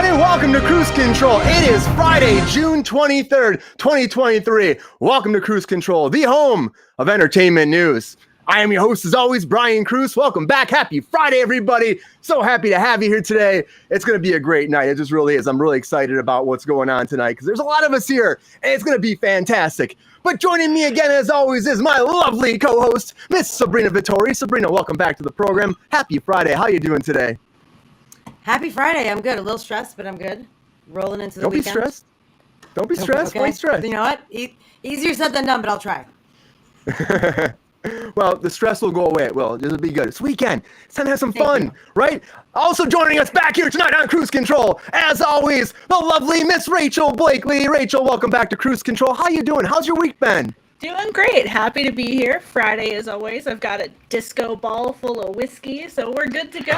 everybody. Welcome to Kruse Control. It is Friday, June 23rd, 2023. Welcome to Kruse Control, the home of entertainment news. I am your host, as always, Brian Kruse. Welcome back. Happy Friday, everybody. So happy to have you here today. It's going to be a great night. It just really is. I'm really excited about what's going on tonight because there's a lot of us here, and it's going to be fantastic. But joining me again, as always, is my lovely co-host, Miss Sabrina Vittori. Sabrina, welcome back to the program. Happy Friday. How you doing today? Happy Friday. I'm good. A little stressed, but I'm good. Rolling into the weekend. Don't be stressed. Don't be stressed. Don't stress. You know what? Easier said than done, but I'll try. Well, the stress will go away. It will. It'll be good. It's weekend. It's time to have some fun, right? Also joining us back here tonight on Kruse Control, as always, the lovely Miss Rachel Blakely. Rachel, welcome back to Kruse Control. How you doing? How's your week been? Doing great. Happy to be here. Friday, as always. I've got a disco ball full of whiskey, so we're good to go.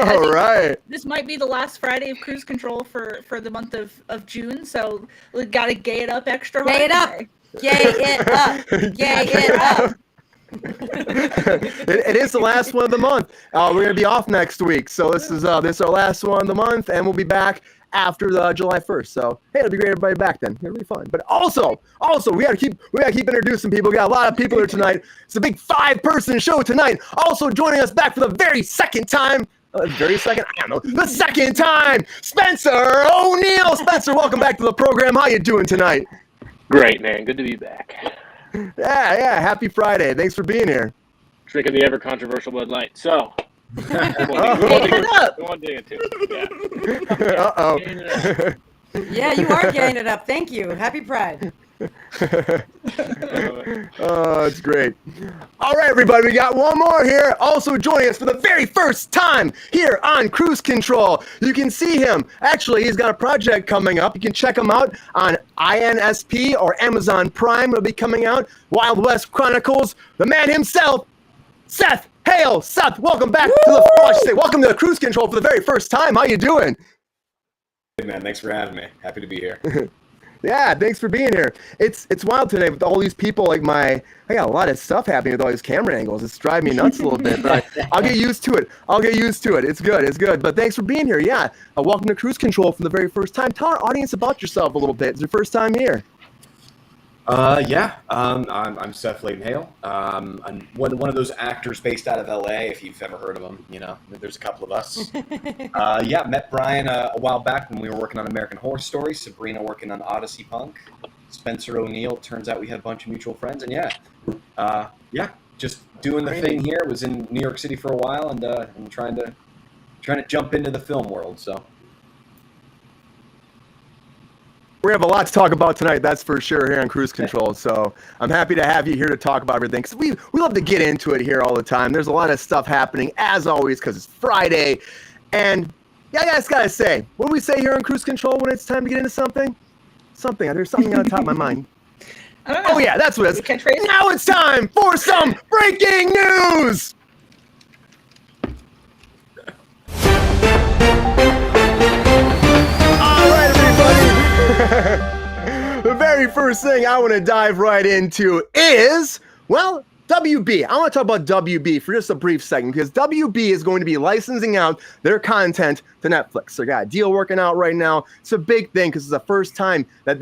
All right. This might be the last Friday of Kruse Control for the month of June, so we got to gay it up extra hard. Gay it up. Gay it up. Gay it up. It is the last one of the month. We're going to be off next week, so this is our last one of the month, and we'll be back after July 1st. So hey, it'll be great, everybody back then. It'll be fun. But also we gotta keep introducing people. We got a lot of people here tonight. It's a big 5-person show tonight. Also joining us back for the very second time. The second time, Spencer O'Neill. Spencer, welcome back to the program. How you doing tonight? Great, man. Good to be back. Yeah. Happy Friday. Thanks for being here. Drinking the ever controversial Bud Light. So. Uh-oh. Yeah, you are gaying it up. Thank you. Happy Pride. Oh, it's great. All right, everybody, we got one more here. Also joining us for the very first time here on Kruse Control. You can see him. Actually, he's got a project coming up. You can check him out on INSP or Amazon Prime. It'll be coming out. Wild West Chronicles. The man himself, Seth. Hale. Seth, welcome back welcome to Kruse Control for the very first time. How you doing? Hey, man. Thanks for having me. Happy to be here. Yeah, thanks for being here. It's wild today with all these people. I got a lot of stuff happening with all these camera angles. It's driving me nuts a little bit, but I'll get used to it. It's good. But thanks for being here. Yeah, welcome to Kruse Control for the very first time. Tell our audience about yourself a little bit. It's your first time here. I'm Seth Hale. I'm one of those actors based out of LA, if you've ever heard of them. You know, there's a couple of us. Met Brian a while back when we were working on American Horror Story. Sabrina working on Odyssey Punk. Spencer O'Neill. Turns out we had a bunch of mutual friends, and just doing the thing here. Was in New York City for a while, and trying to jump into the film world. So. We have a lot to talk about tonight, that's for sure, here on Kruse Control. So I'm happy to have you here to talk about everything, because we love to get into it here all the time. There's a lot of stuff happening, as always, because it's Friday. And yeah, I just got to say, what do we say here on Kruse Control when it's time to get into something? There's something on the top of my mind. I don't know. Oh, yeah, that's what it is. Now it's time for some breaking news! The very first thing I want to dive right into is, WB. I want to talk about WB for just a brief second, because WB is going to be licensing out their content to Netflix. They got a deal working out right now. It's a big thing because it's the first time that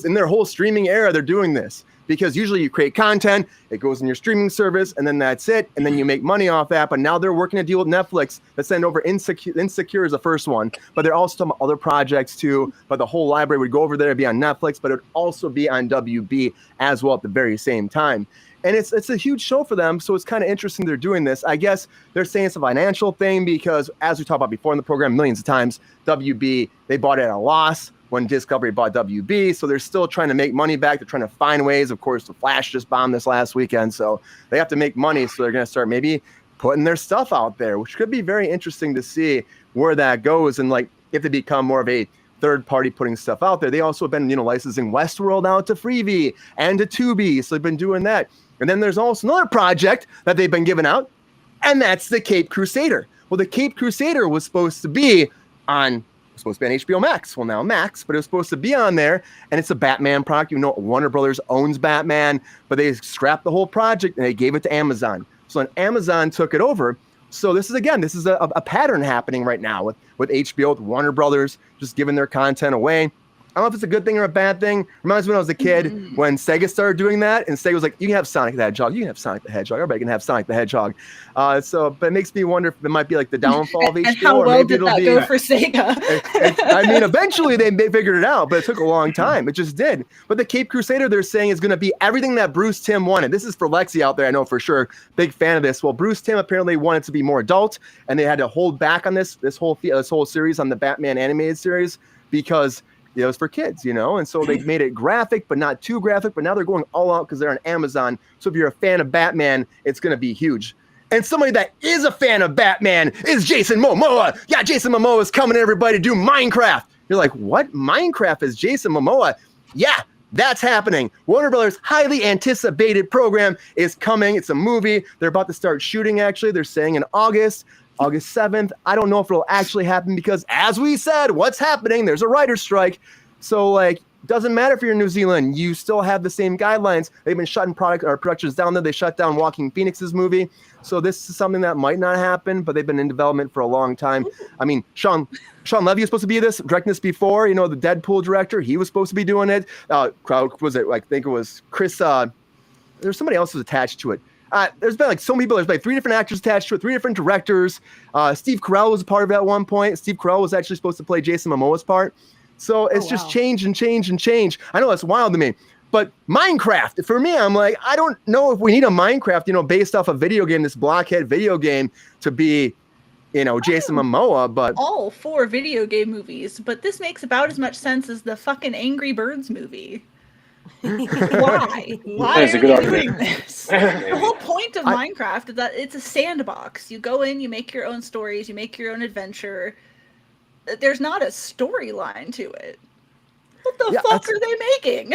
in their whole streaming era they're doing this. Because usually you create content, it goes in your streaming service, and then that's it, and then you make money off that. But now they're working a deal with Netflix that send over Insecure is the first one, but they're also some other projects too. But the whole library would go over there and be on Netflix, but it would also be on WB as well at the very same time. And it's a huge show for them, so it's kind of interesting they're doing this. I guess they're saying it's a financial thing because, as we talked about before in the program millions of times, WB, they bought it at a loss when Discovery bought WB, so they're still trying to make money back. They're trying to find ways. Of course, The Flash just bombed this last weekend, so they have to make money, so they're going to start maybe putting their stuff out there, which could be very interesting to see where that goes. And if they become more of a third party putting stuff out there. They also have been, licensing Westworld out to Freevee and to Tubi, so they've been doing that. And then there's also another project that they've been giving out, and that's the Cape Crusader. Well, the Cape Crusader was supposed to be on HBO Max. Well, now Max, but it was supposed to be on there, and it's a Batman product. Warner Brothers owns Batman, but they scrapped the whole project and they gave it to Amazon. So when Amazon took it over, So this is a pattern happening right now with HBO, with Warner Brothers, just giving their content away. I don't know if it's a good thing or a bad thing. Reminds me when I was a kid when Sega started doing that, and Sega was like, you can have Sonic the Hedgehog, you can have Sonic the Hedgehog, everybody can have Sonic the Hedgehog. But it makes me wonder if it might be like the downfall of HBO. And how well did that go for Sega? I mean, eventually they figured it out, but it took a long time. It just did. But the Cape Crusader, they're saying, is going to be everything that Bruce Timm wanted. This is for Lexi out there, I know for sure. Big fan of this. Well, Bruce Timm apparently wanted to be more adult, and they had to hold back on this whole series on the Batman animated series because it was for kids, and so they made it graphic, but not too graphic. But now they're going all out because they're on Amazon. So if you're a fan of Batman, it's going to be huge. And somebody that is a fan of Batman is Jason Momoa. Yeah, Jason Momoa is coming, everybody, to do Minecraft. You're like, what? Minecraft is Jason Momoa? Yeah, that's happening. Warner Brothers' highly anticipated program is coming. It's a movie. They're about to start shooting, actually. They're saying in August 7th. I don't know if it'll actually happen because, as we said, what's happening? There's a writer's strike. So, doesn't matter if you're in New Zealand. You still have the same guidelines. They've been shutting productions down there. They shut down Joaquin Phoenix's movie. So this is something that might not happen, but they've been in development for a long time. I mean, Sean Levy was supposed to be directing this before. The Deadpool director, he was supposed to be doing it. Was it? I think it was Chris. There's somebody else who's attached to it. There's been so many people. There's 3 different actors attached to it, 3 different directors. Steve Carell was a part of it at one point. Steve Carell was actually supposed to play Jason Momoa's part. So it's just change and change and change. I know that's wild to me. But Minecraft, for me, I'm like, I don't know if we need a Minecraft, based off a video game, this blockhead video game, to be, Jason Momoa. But all 4 video game movies, but this makes about as much sense as the fucking Angry Birds movie. Why? Why That's a are good you argument. doing this? The whole point of Minecraft is that it's a sandbox. You go in, you make your own stories, you make your own adventure. There's not a storyline to it. What the fuck are they making?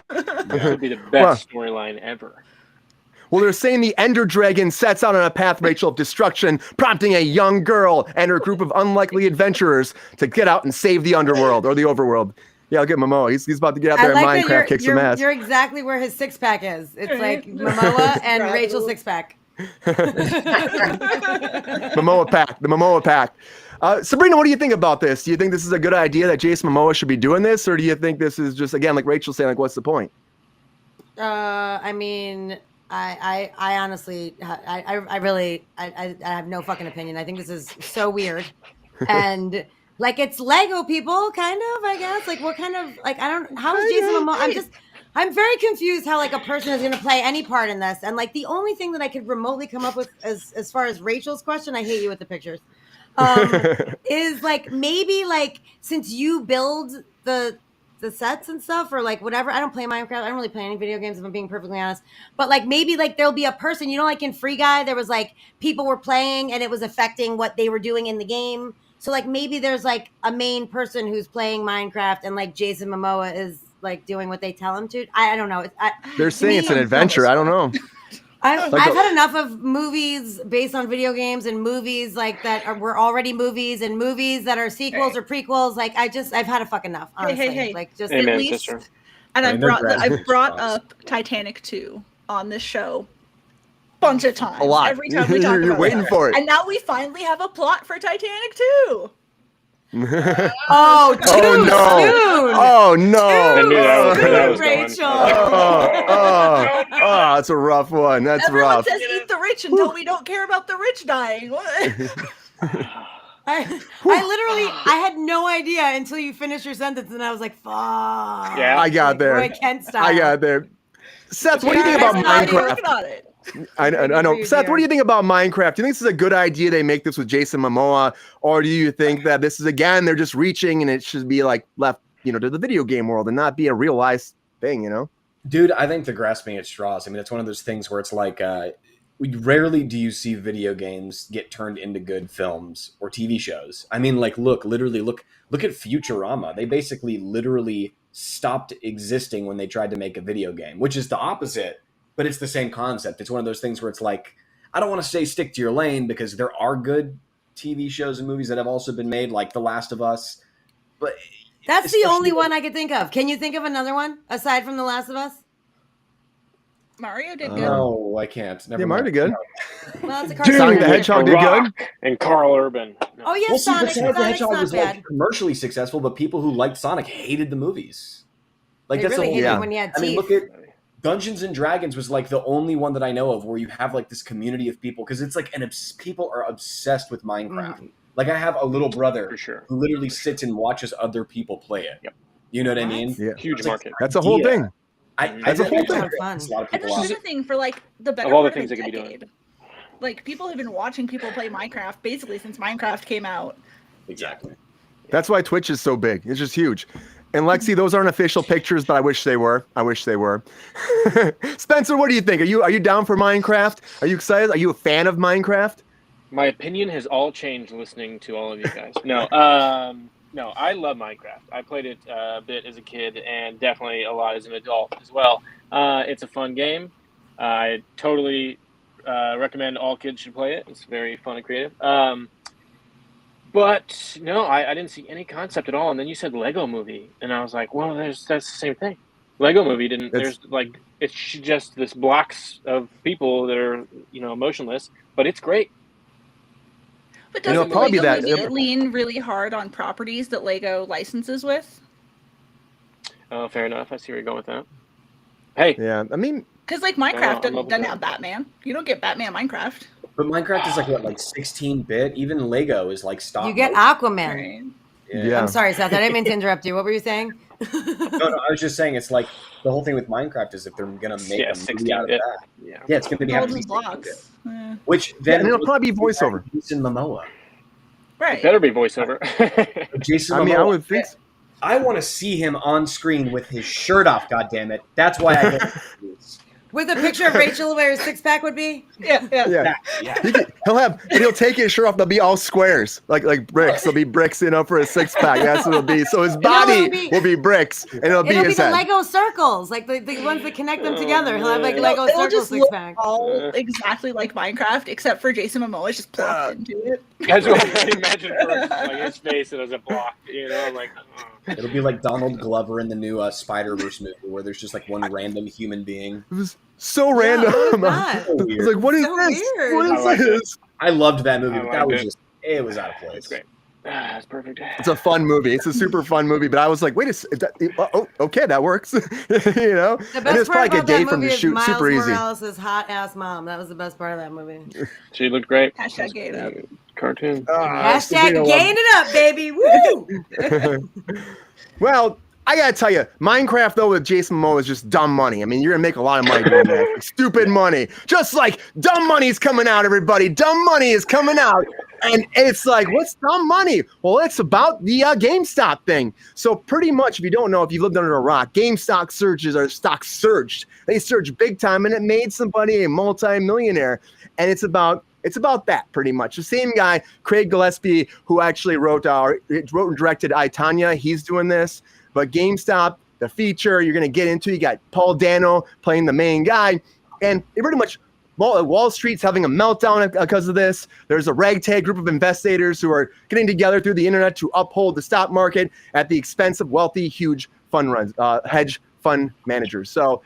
That would be the best storyline ever. Well, they're saying the Ender Dragon sets out on a path, Rachel, of destruction, prompting a young girl and her group of unlikely adventurers to get out and save the underworld or the overworld. Yeah, I'll get Momoa. He's about to get out there in Minecraft, kick some ass. You're exactly where his six-pack is. It's like Momoa and Rachel's six-pack. Momoa pack, the Momoa pack. Sabrina, what do you think about this? Do you think this is a good idea that Jason Momoa should be doing this, or do you think this is just, again, like Rachel saying, what's the point? I mean, I honestly, I have no fucking opinion. I think this is so weird, and it's Lego people, kind of. I guess, what kind of, how is Jason Momoa? I'm very confused how a person is going to play any part in this, and the only thing that I could remotely come up with as far as Rachel's question, I hate you with the pictures. Is maybe since you build the sets and stuff or whatever. I don't play Minecraft. I don't really play any video games if I'm being perfectly honest. But maybe there'll be a person, in Free Guy there was people were playing and it was affecting what they were doing in the game. So maybe there's a main person who's playing Minecraft and Jason Momoa is doing what they tell him to. I don't know. They're saying it's an adventure. I don't know. I've had enough of movies based on video games and movies were already movies and movies that are sequels or prequels. I've had a fuck enough, honestly. Hey. Just Amen, at least, sister. and I've brought up Titanic 2 on this show a bunch of times. A lot. Every time we talk about You're waiting for it. And now we finally have a plot for Titanic 2. Oh, too no! soon. Oh no! I knew that was going. Rachel. Oh, that's a rough one. That's Everyone rough. says eat the rich until we don't care about the rich dying. What? I literally had no idea until you finished your sentence, and I was like, "Fuck!" Yeah, I got there. Roy Kent style. I got there. Seth, what do you think about Minecraft? Working on it. I know. Seth, what do you think about Minecraft? Do you think this is a good idea they make this with Jason Momoa? Or do you think that this is, again, they're just reaching and it should be left, to the video game world and not be a real life thing, Dude, I think they're grasping at straws. I mean, it's one of those things where it's rarely do you see video games get turned into good films or TV shows. I mean, look at Futurama. They basically literally stopped existing when they tried to make a video game, which is the opposite. But it's the same concept. It's one of those things where it's I don't want to say stick to your lane because there are good TV shows and movies that have also been made, like The Last of Us. But that's the only one I could think of. Can you think of another one aside from The Last of Us? Mario did good. No, I can't. Never Yeah, Mario mind. did good. Well, it's a Dude, cartoon. Sonic the with Hedgehog The did good. Rock and Carl Urban. No. Oh yeah, Well, see, but Sonic. Sonic the Sonic's Hedgehog not was bad. like commercially successful, but people who liked Sonic hated the movies. Like They that's really the whole hated Yeah. it when you had I mean, teeth. look at Dungeons and Dragons was like the only one that I know of where you have like this community of people because it's like people are obsessed with Minecraft. Like I have a little brother For sure. who literally sits and watches other people play it. Yep. You know what I What? mean? Yeah. Huge It's like, market. That's a whole idea. thing. That's a whole thing. A lot of fun. A lot of And people that's are. another thing for like the better Of all the part things of they a could be doing. decade. Like people have been watching people play Minecraft basically since Minecraft came out. Exactly. That's why Twitch is so big. It's just huge. And Lexi, those aren't official pictures, but I wish they were. Spencer, what do you think? Are you down for Minecraft? Are you excited? Are you a fan of Minecraft? My opinion has all changed listening to all of you guys. No, no, I love Minecraft. I played it a bit as a kid and definitely a lot as an adult as well. It's a fun game. I totally recommend all kids should play it. It's very fun and creative. But no, I didn't see any concept at all. And then you said Lego Movie, and I was like, well, that's the same thing. Lego Movie didn't. There's like it's just this blocks of people that are motionless, but it's great. But And it'll doesn't probably be Lego that- movie lean really hard on properties that Lego licenses with? Oh, fair enough. I see where you're going with that. Hey, Yeah, I mean, Because like I'm Minecraft up with doesn't that. have Batman. You don't get Batman Minecraft. But Minecraft is like 16-bit. Even Lego is like stop. You get motion. Aquaman. Right? Yeah. I'm sorry, Seth. I didn't mean to interrupt you. What were you saying? No, I was just saying it's like the whole thing with Minecraft is if they're gonna make a movie out of 16-bit. that, Yeah. yeah, it's gonna be Golden 16-bit. blocks. Yeah. Which yeah, then and it'll probably be voiceover. Jason Momoa. Right. It better be voiceover. Jason I mean, Momoa. I would think. I want to see him on screen with his shirt off. God damn it! That's why I. Get With a picture of Rachel where his six pack would be? Yeah. Yeah. yeah. He'll take his shirt off. They'll be all squares, like bricks. There'll be bricks for a six pack. That's what it'll be. So his body will be bricks, and it'll be It'll be his the head. Lego circles, like the ones that connect them together. He'll have like It'll- Lego It'll circle just six look pack. all exactly like Minecraft, except for Jason Momoa is just plopped into it. That's what I imagine first. Like his face as a block. I'm like, oh. It'll be like Donald Glover in the new Spider-Verse movie, where there's just like one random human being. It was so Yeah, random. what was I that? So was weird. like, what is So this? weird. What I is liked it. this? I loved that movie, I but that liked was it. just it was out of place. It's great. That's perfect. It's a fun movie. It's a super fun movie. But I was like, wait a second. Okay, that works. The and best it's part probably like a about day that from movie to is shoot Miles super easy. Morales' hot ass mom. That was the best part of that movie. She looked great. Hashtag gay it up. Cartoon. Hashtag gain it up, baby. Woo! Well, I gotta tell you, Minecraft though with Jason Momoa is just dumb money. I mean, you're gonna make a lot of money doing that. Like, stupid money. Just like dumb money's coming out, everybody. Dumb money is coming out. And it's like, what's dumb money? Well, it's about the GameStop thing. So pretty much, if you don't know, if you lived under a rock, GameStop stocks surged. They surged big time, and it made somebody a multi-millionaire. And it's about that pretty much. The same guy, Craig Gillespie, who actually wrote and directed I, Tonya. He's doing this. But GameStop, the feature you're going to get into, you got Paul Dano playing the main guy. And it pretty much, Wall Street's having a meltdown because of this. There's a ragtag group of investors who are getting together through the internet to uphold the stock market at the expense of wealthy, huge hedge fund managers. So,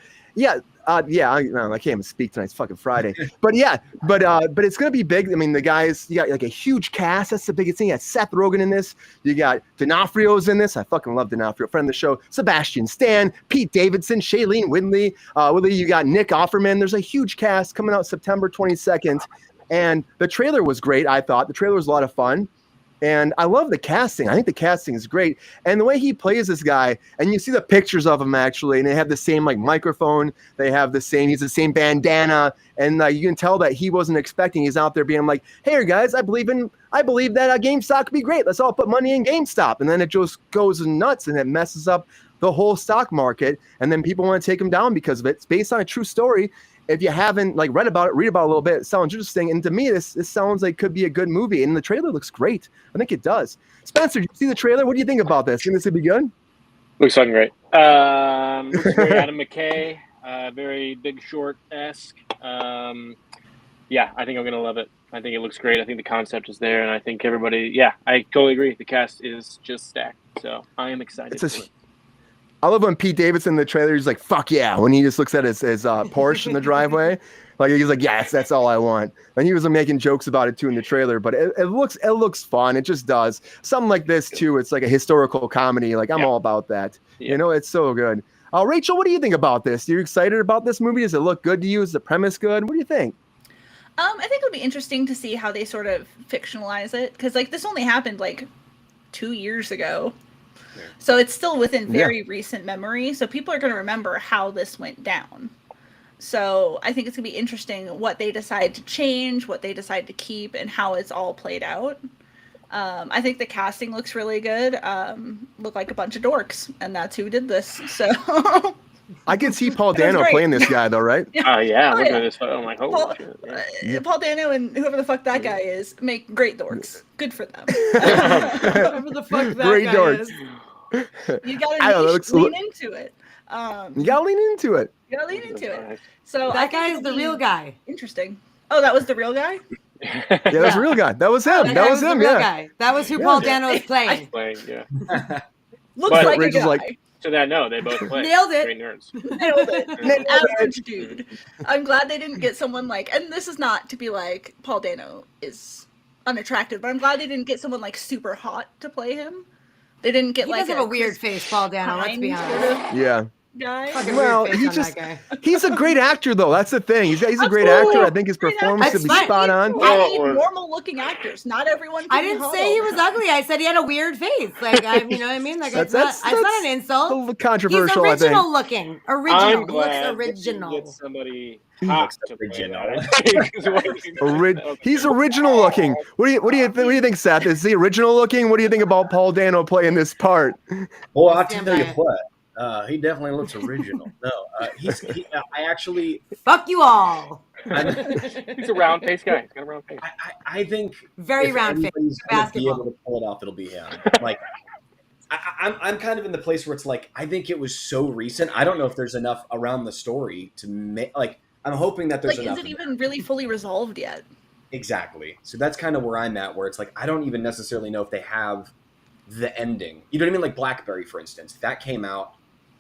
I can't even speak tonight. It's fucking Friday. But it's gonna be big. I mean, the guys, you got like a huge cast. That's the biggest thing. You got Seth Rogen in this. You got D'Onofrio's in this. I fucking love D'Onofrio, friend of the show. Sebastian Stan, Pete Davidson, Shailene Woodley. You got Nick Offerman. There's a huge cast coming out September 22nd. And the trailer was great. I thought the trailer was a lot of fun. And I love the casting. I think the casting is great. And the way he plays this guy, and you see the pictures of him actually, and they have the same like microphone. He's the same bandana. And you can tell that he wasn't expecting. He's out there being like, hey guys, I believe that GameStop could be great. Let's all put money in GameStop. And then it just goes nuts and it messes up the whole stock market. And then people want to take him down because of it. It's based on a true story. If you haven't read about it a little bit, it sounds interesting. And to me, this sounds like could be a good movie. And the trailer looks great. I think it does. Spencer, did you see the trailer? What do you think about this? Think this would be good? Looks fucking great. Looks very Adam McKay, very Big Short-esque. I think I'm gonna love it. I think it looks great. I think the concept is there, and I think everybody. Yeah, I totally agree. The cast is just stacked. So I am excited. I love when Pete Davidson in the trailer, he's like, fuck yeah, when he just looks at his Porsche in the driveway. Like, he's like, yes, that's all I want. And he was making jokes about it too in the trailer, but it looks fun. It just does. Something like this too. It's like a historical comedy. Like, I'm all about that. Yeah. You know, it's so good. Rachel, what do you think about this? Are you excited about this movie? Does it look good to you? Is the premise good? What do you think? I think it'll be interesting to see how they sort of fictionalize it, because like this only happened like 2 years ago, so it's still within very recent memory. So people are going to remember how this went down. So I think it's going to be interesting what they decide to change, what they decide to keep, and how it's all played out. I think the casting looks really good. Look like a bunch of dorks, and that's who did this. So I can see Paul Dano playing this guy, though, right? Yeah. Look at this photo. I'm like, holy shit. Paul Dano and whoever the fuck that guy is make great dorks. Good for them. Whoever the fuck that Great guy dorks. is. You gotta lean into it. You gotta lean into it. You gotta lean into it. So That guy is the real guy. Interesting. Oh, that was the real guy? Yeah, that was a real guy. That was him. That was the him. real Yeah. guy. That was who Paul Dano is playing. Looks But like Rachel's a guy. like- So that they both play. Nailed it. Great nerds. Nailed it. Average dude. I'm glad they didn't get someone like, and this is not to be like Paul Dano is unattractive, but I'm glad they didn't get someone like super hot to play him. They didn't get He like does have a weird face, Paul Dano. Let's be Pine honest. sort of Yeah. guy. Fucking Well, weird face he on just that guy. he's a great actor though. That's the thing. He's a great Absolutely. actor. I think his Great performance actor. would be That's spot on. I need Or- normal looking actors. Not everyone. I can be didn't hot say all he the was time. ugly. I said he had a weird face. Like, you know what I mean? Like, it's not an A insult. little controversial, He's I think. original looking. Original. I'm He looks glad original. Get somebody He hot looks to play original. that. He's original looking. What do you think, Seth? Is he original looking? What do you think about Paul Dano playing this part? Well, I I'll stand tell you by it. what. He definitely looks original. No, I actually, Fuck you all. He's a round face guy. He's got a round face. I think Very if round face. anybody's gonna be Basketball. able to pull it off, it'll be him. Like, I'm kind of in the place where it's like, I think it was so recent. I don't know if there's enough around the story to make. Like, I'm hoping that there's Like, enough. is it even really fully resolved yet? Exactly. So that's kind of where I'm at, where it's like, I don't even necessarily know if they have the ending. You know what I mean? Like Blackberry, for instance, that came out.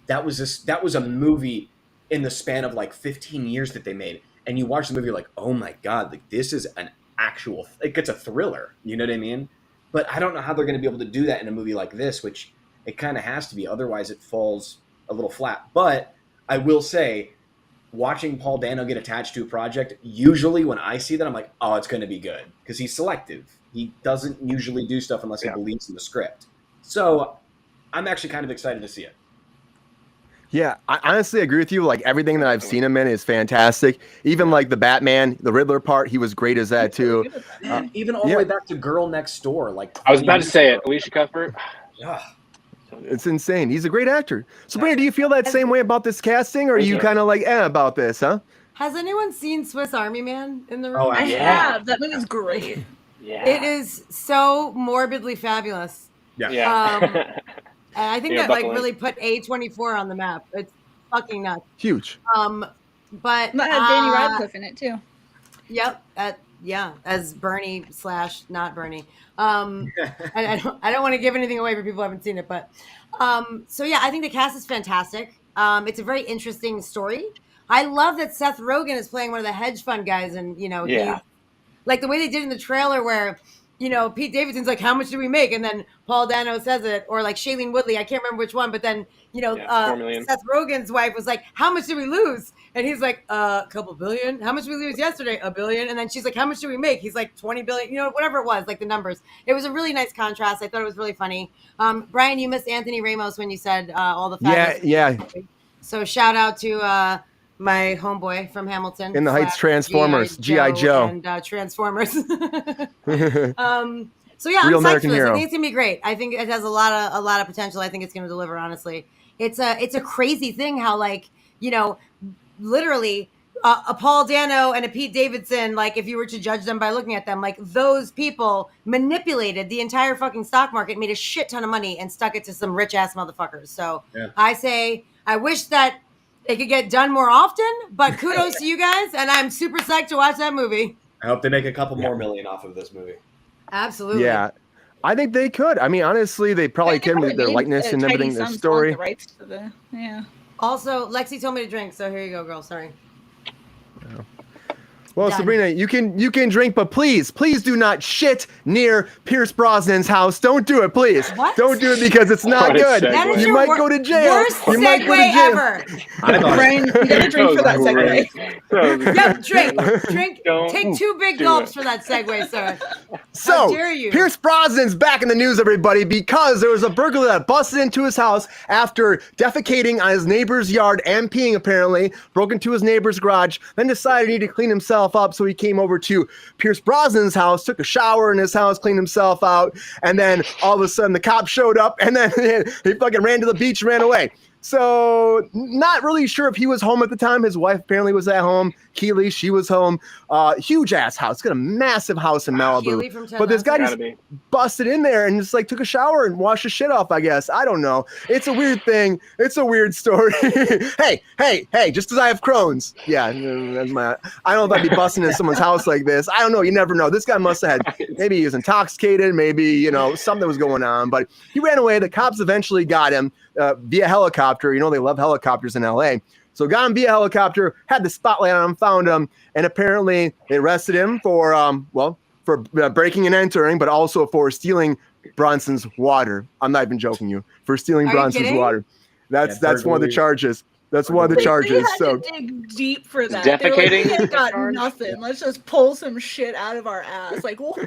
That was a movie in the span of like 15 years that they made. And you watch the movie, you're like, oh my God, like this is an actual, like it's a thriller. You know what I mean? But I don't know how they're going to be able to do that in a movie like this, which it kind of has to be. Otherwise it falls a little flat. But I will say, watching Paul Dano get attached to a project, usually when I see that, I'm like, oh, it's going to be good. Because he's selective. He doesn't usually do stuff unless he believes in the script. So I'm actually kind of excited to see it. Yeah, I honestly agree with you. Like, everything that I've seen him in is fantastic. Even like the Batman, the Riddler part, he was great as that too. Man, even all the way back to Girl Next Door. Like, I was about to say it. Alicia Cuthbert. Yeah. It's insane. He's a great actor. Sabrina, do you feel that same way about this casting, or are you kind of like about this, huh? Has anyone seen Swiss Army Man in the room? Oh, I Yeah. have. That movie's great. Yeah. It is so morbidly fabulous. Yeah. And I think Yeah, that like buckle in. really put A24 on the map. It's fucking nuts. Huge. But That had Danny Radcliffe in it too. Yep. As Bernie / not Bernie. I don't want to give anything away for people who haven't seen it, but so yeah, I think the cast is fantastic. It's a very interesting story. I love that Seth Rogen is playing one of the hedge fund guys, and Yeah. he's like the way they did in the trailer where Pete Davidson's like, how much do we make? And then Paul Dano says it, or like Shailene Woodley, I can't remember which one, but then, 4 million. Seth Rogen's wife was like, how much did we lose? And he's like, a couple billion. How much did we lose yesterday? $1 billion. And then she's like, how much did we make? He's like, 20 billion, whatever it was, like the numbers. It was a really nice contrast. I thought it was really funny. Brian, you missed Anthony Ramos when you said all the facts. Yeah. So shout out to my homeboy from Hamilton. In the Heights Transformers, G.I. Joe. And Transformers. So yeah, Real I'm psyched American for this. hero. I think it's gonna be great. I think it has a lot of potential. I think it's gonna deliver. Honestly, it's a crazy thing how literally a Paul Dano and a Pete Davidson, like if you were to judge them by looking at them, like those people manipulated the entire fucking stock market, made a shit ton of money, and stuck it to some rich ass motherfuckers. So I say I wish that it could get done more often, but kudos to you guys, and I'm super psyched to watch that movie. I hope they make a couple more million off of this movie. Absolutely. Yeah. I think they could. I mean, honestly, they probably can with their made, likeness and Tidy everything, their Sums story. want the rights to the, yeah. Also, Lexi told me to drink, so here you go, girl. Sorry. Well, Done. Sabrina, you can drink, but please do not shit near Pierce Brosnan's house. Don't do it, please. What? Don't do it because it's not What a good. segue. That is You your might go to jail. worst You might go to segue jail. ever. I thought Brian, you gotta drink for that segue. Yep, drink. Don't Take 2 big do gulps it. for that segue, sir. So, dare you? Pierce Brosnan's back in the news, everybody, because there was a burglar that busted into his house after defecating on his neighbor's yard and peeing, apparently, broke into his neighbor's garage, then decided he needed to clean himself up, so he came over to Pierce Brosnan's house, took a shower in his house, cleaned himself out, and then all of a sudden the cops showed up, and then he fucking ran to the beach and ran away. So, not really sure if he was home at the time. His wife apparently was at home. Keely, she was home. Huge ass house. Got a massive house in Malibu. Keely from Ted But this guy Lasso. just busted in there and just like took a shower and washed his shit off, I guess. I don't know. It's a weird thing. It's a weird story. hey, just because I have Crohn's. Yeah, that's I don't know if I'd be busting in someone's house like this. I don't know. You never know. This guy must have had, maybe he was intoxicated. Maybe, something was going on. But he ran away. The cops eventually got him via helicopter. They love helicopters in LA. So got him via helicopter, had the spotlight on him, found him, and apparently they arrested him for breaking and entering, but also for stealing Bronson's water. I'm not even joking you. For stealing Are you Bronson's kidding? water. That's one of the burglary. charges. That's one of the They charges. had So to dig deep for that. Defecating They were like, we ain't the got charge? nothing. Let's just pull some shit out of our ass. Like, what?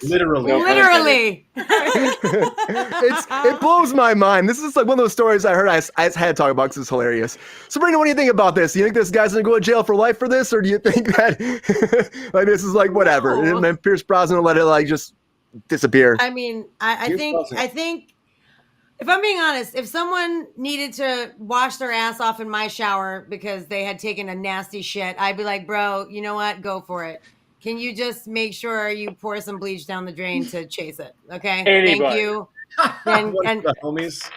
literally. Literally. it blows my mind. This is like one of those stories I heard I had to talk about because it's hilarious. Sabrina, what do you think about this? Do you think this guy's gonna go to jail for life for this, or do you think that like this is like whatever? No. And then Pierce Brosnan will let it like just disappear? I mean, I Pierce think Brosnan. I think if I'm being honest, if someone needed to wash their ass off in my shower because they had taken a nasty shit, I'd be like, bro, you know what? Go for it. Can you just make sure you pour some bleach down the drain to chase it? Okay. Thank Anybody. you. What And the homies?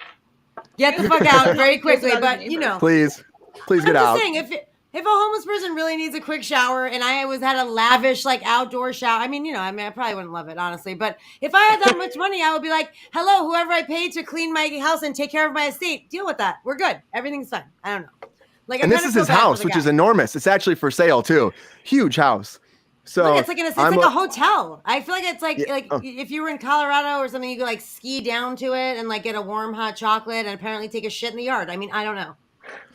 get the fuck out very quickly. But Please I'm get just out. saying, if a homeless person really needs a quick shower, and I had a lavish like outdoor shower, I probably wouldn't love it honestly. But if I had that much money, I would be like, hello, whoever I paid to clean my house and take care of my estate, deal with that. We're good. Everything's fine. I don't know. Like, And this is his house, which is enormous. It's actually for sale too. Huge house. So Look, it's like it's I'm like a hotel. I feel like it's like Yeah, oh. if you were in Colorado or something, you could like ski down to it and like get a warm hot chocolate and apparently take a shit in the yard. I mean, I don't know.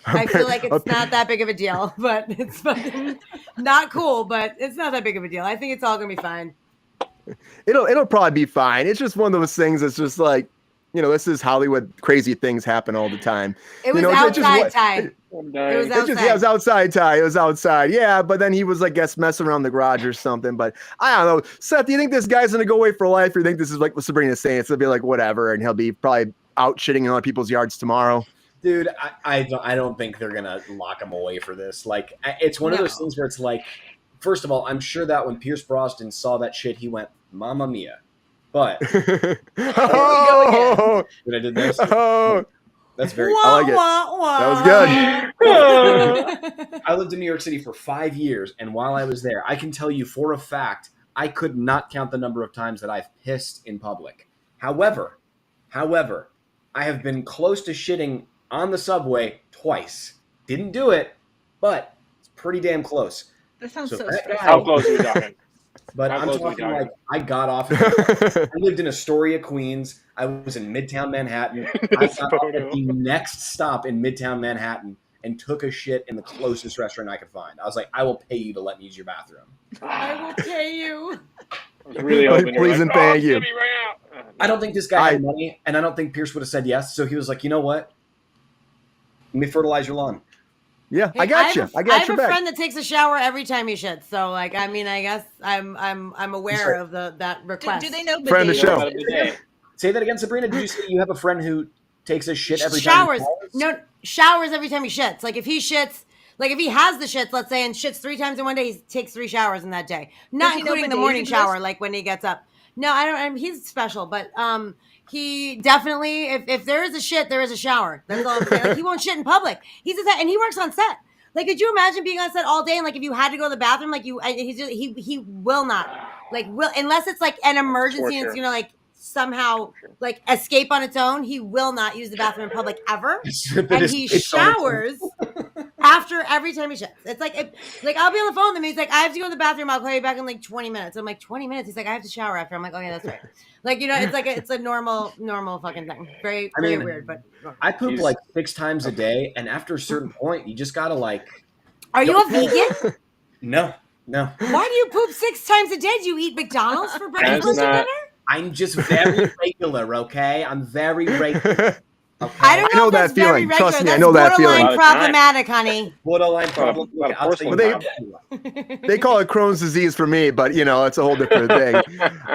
I feel like it's not that big of a deal, but it's fucking not cool. But it's not that big of a deal. I think it's all gonna be fine. It'll probably be fine. It's just one of those things that's just like, this is Hollywood. Crazy things happen all the time. It was it's just outside what- time. I'm It was dying. It was outside, Ty. It was outside. Yeah, but then he was, I guess, messing around the garage or something. But I don't know. Seth, do you think this guy's going to go away for life? Or you think this is like what Sabrina's saying? It's going to be like whatever, and he'll be probably out shitting in other people's yards tomorrow? Dude, I don't think they're gonna lock him away for this. Like, it's one of those No. things where it's like, first of all, I'm sure that when Pierce Brosnan saw that shit, he went, "Mamma mia!" But oh, when I did this, oh, that's very. Wah, I like it. wah, wah. That was good. I lived in New York City for 5 years, and while I was there, I can tell you for a fact I could not count the number of times that I've pissed in public. However, I have been close to shitting on the subway twice. Didn't do it, but it's pretty damn close. That sounds So so that- stressful. How close are we talking? But How I'm close we talking talking? like I got off. I lived in Astoria, Queens. I was in Midtown Manhattan. I got off at the next stop in Midtown Manhattan and took a shit in the closest restaurant I could find. I was like, I will pay you to let me use your bathroom. I will pay you. I was really hoping Please and thank you. It's gonna be right out. I don't think this guy had money, and I don't think Pierce would have said yes. So he was like, you know what? Let me fertilize your lawn. Yeah, Hey, I got you. I got I have your a back. friend that takes a shower every time he shits. So, like, I mean, I guess I'm aware of that request. Do they know Friend of the bidets? show. About a bidet. Say that again, Sabrina. Did you say you have a friend who takes a shit every time? Showers? No, showers every time he shits. Like, if he shits, like if he has the shits, let's say, and shits 3 times in one day, he takes 3 showers in that day, not Does he know including the bidets morning exist? shower, like when he gets up. No, I don't. He's special, but he definitely, if there is a shit, there is a shower. That's all I'm saying. Like, he won't shit in public. He's a set, and he works on set. Like, could you imagine being on set all day and like if you had to go to the bathroom, like he will not, like unless it's like an emergency and it's Torture. like somehow like escape on its own, he will not use the bathroom in public ever. But And it's- he it's on its own. showers after every time he shits. It's like I'll be on the phone with him. He's like, I have to go to the bathroom. I'll call you back in like 20 minutes. I'm like, 20 minutes? He's like, I have to shower after. I'm like, oh yeah, that's right. Like, you know, it's like it's a normal fucking thing. Very weird, but I poop like 6 times a day, and after a certain point, you just gotta like. Are you a vegan? No. Why do you poop 6 times a day? Do you eat McDonald's for breakfast and dinner? I'm just very regular, okay? I'm very regular. Okay? I don't know, I know if that's that feeling. very Trust regular. me, I That's know that borderline feeling. problematic, honey. Borderline problem. Well, I'll tell you they- They call it Crohn's disease for me, but you know, it's a whole different thing.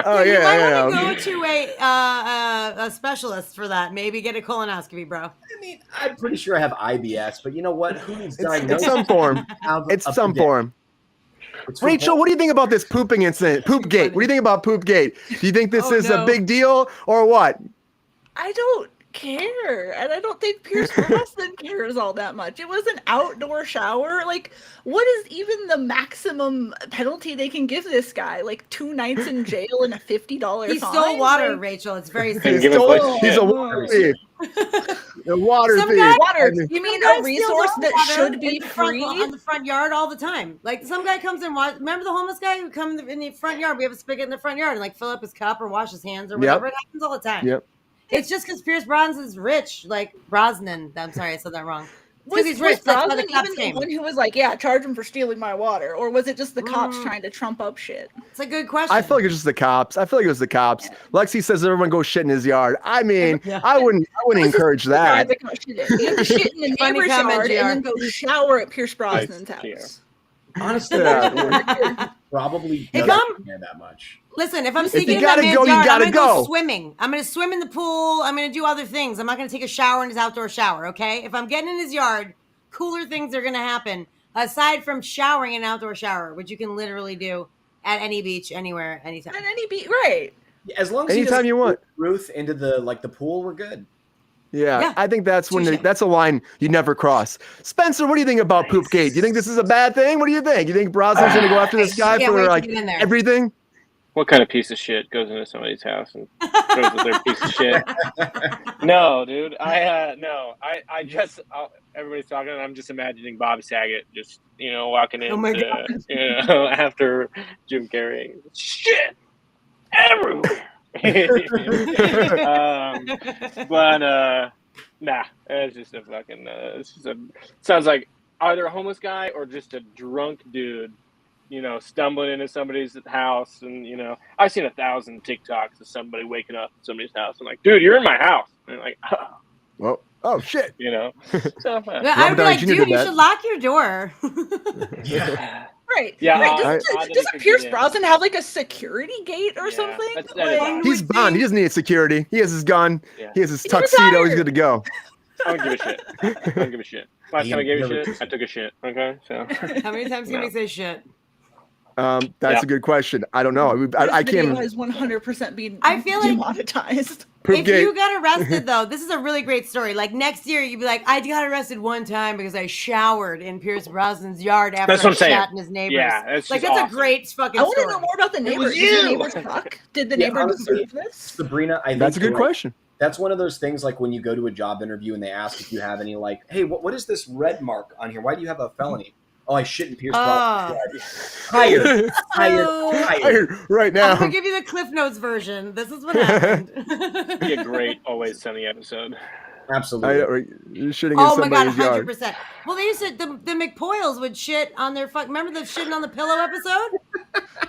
Oh You might yeah, want to go to a specialist for that. Maybe get a colonoscopy, bro. I mean, I'm pretty sure I have IBS, but you know what? Who needs It's diagnosis? some form. It's some form. Rachel, what do you think about this pooping incident? Poopgate. What do you think about Poopgate? Do you think this is a big deal or what? I don't care, and I don't think Pierce Brosnan cares all that much. It was an outdoor shower. Like, what is even the maximum penalty they can give this guy? Like 2 nights in jail and a $50 He fine? stole water, Like, Rachel. It's very He's serious. He's a water thief. A water Some thief. guy- water. You Some mean guy a resource steals that water should be in the front- free? on the front yard all the time. Like some guy comes in. Remember the homeless guy who comes in the front yard? We have a spigot in the front yard and like fill up his cup or wash his hands or whatever. It happens all the time. Yep. It's just because Pierce Brosnan's rich, like Brosnan. I'm sorry, I said that wrong. Was, he's was rich. That's why Brosnan the cops even came. the one who was like, yeah, charge him for stealing my water? Or was it just the cops trying to trump up shit? It's a good question. I feel like it's just the cops. I feel like it was the cops. Lexi says everyone go shit in his yard. I mean, I wouldn't encourage that. You have to shit in the Funny neighbor's comment, yard and GR. then go shower at Pierce Brosnan's Yeah. house. Honestly, probably If doesn't care that much. Listen, if I'm you sneaking in gotta that man's go, you yard, I'm gotta gonna go go. swimming. I'm gonna swim in the pool. I'm gonna do other things. I'm not gonna take a shower in his outdoor shower. Okay? If I'm getting in his yard, cooler things are gonna happen aside from showering in an outdoor shower, which you can literally do at any beach, anywhere, anytime. And any beat, right? As long as Anytime you want. Ruth into the pool, we're good. Yeah, I think that's Touche. that's a line you never cross. Spencer, what do you think about Poopgate? Do you think this is a bad thing? What do you think? You think Brosnan's gonna go after this guy Can't wait for to like get in there. everything? What kind of piece of shit goes into somebody's house and throws with their piece of shit? No, dude. Everybody's talking, and I'm just imagining Bob Saget just, walking in, Oh my God. after Jim Carrey. Shit everywhere. Nah, it's just a fucking. Sounds like either a homeless guy or just a drunk dude. Stumbling into somebody's house, and I've seen 1,000 TikToks of somebody waking up at somebody's house. I'm like, dude, you're in my house. And they're like, Oh shit. So Yeah, Robert I'd be Downey like, Jr. dude, did you that. should lock your door. Right. Yeah, Right. I'll Doesn't Pierce Brosnan have like a security gate or Yeah, something? that is Like, odd. He's Bond. He doesn't need security. He has his gun. Yeah. He has his He's tuxedo. He's retired. good to go. I don't give a shit. I don't give a shit. Last time I gave a shit, I took a shit. Okay, so How many times can we say shit? That's a good question. I don't know. I this video can't. has 100% been I feel like- demonetized. If Poopgate. you got arrested, though, this is a really great story. Like next year, you'd be like, I got arrested one time because I showered in Pierce Brosnan's yard after That's what I I'm saying. shat in his neighbor's. Yeah, that's like just that's awesome. a great fucking I want to story. know more about the neighbor. was Did the you. neighbor suck? Did the Yeah, neighbor honestly, deserve this? Sabrina, I think That's a good you're right. question. That's one of those things like when you go to a job interview and they ask if you have any like, hey, what is this red mark on here? Why do you have a felony? Oh, I shit in Pierce Brosnan's yard. Hired. Right I'm now. gonna give you the Cliff Notes version. This is what happened. be a great Always Sunny episode. Absolutely. You're shitting in Oh my god, somebody's yard. 100%. Well, they used to the McPoyles would shit on their Remember the shitting on the pillow episode?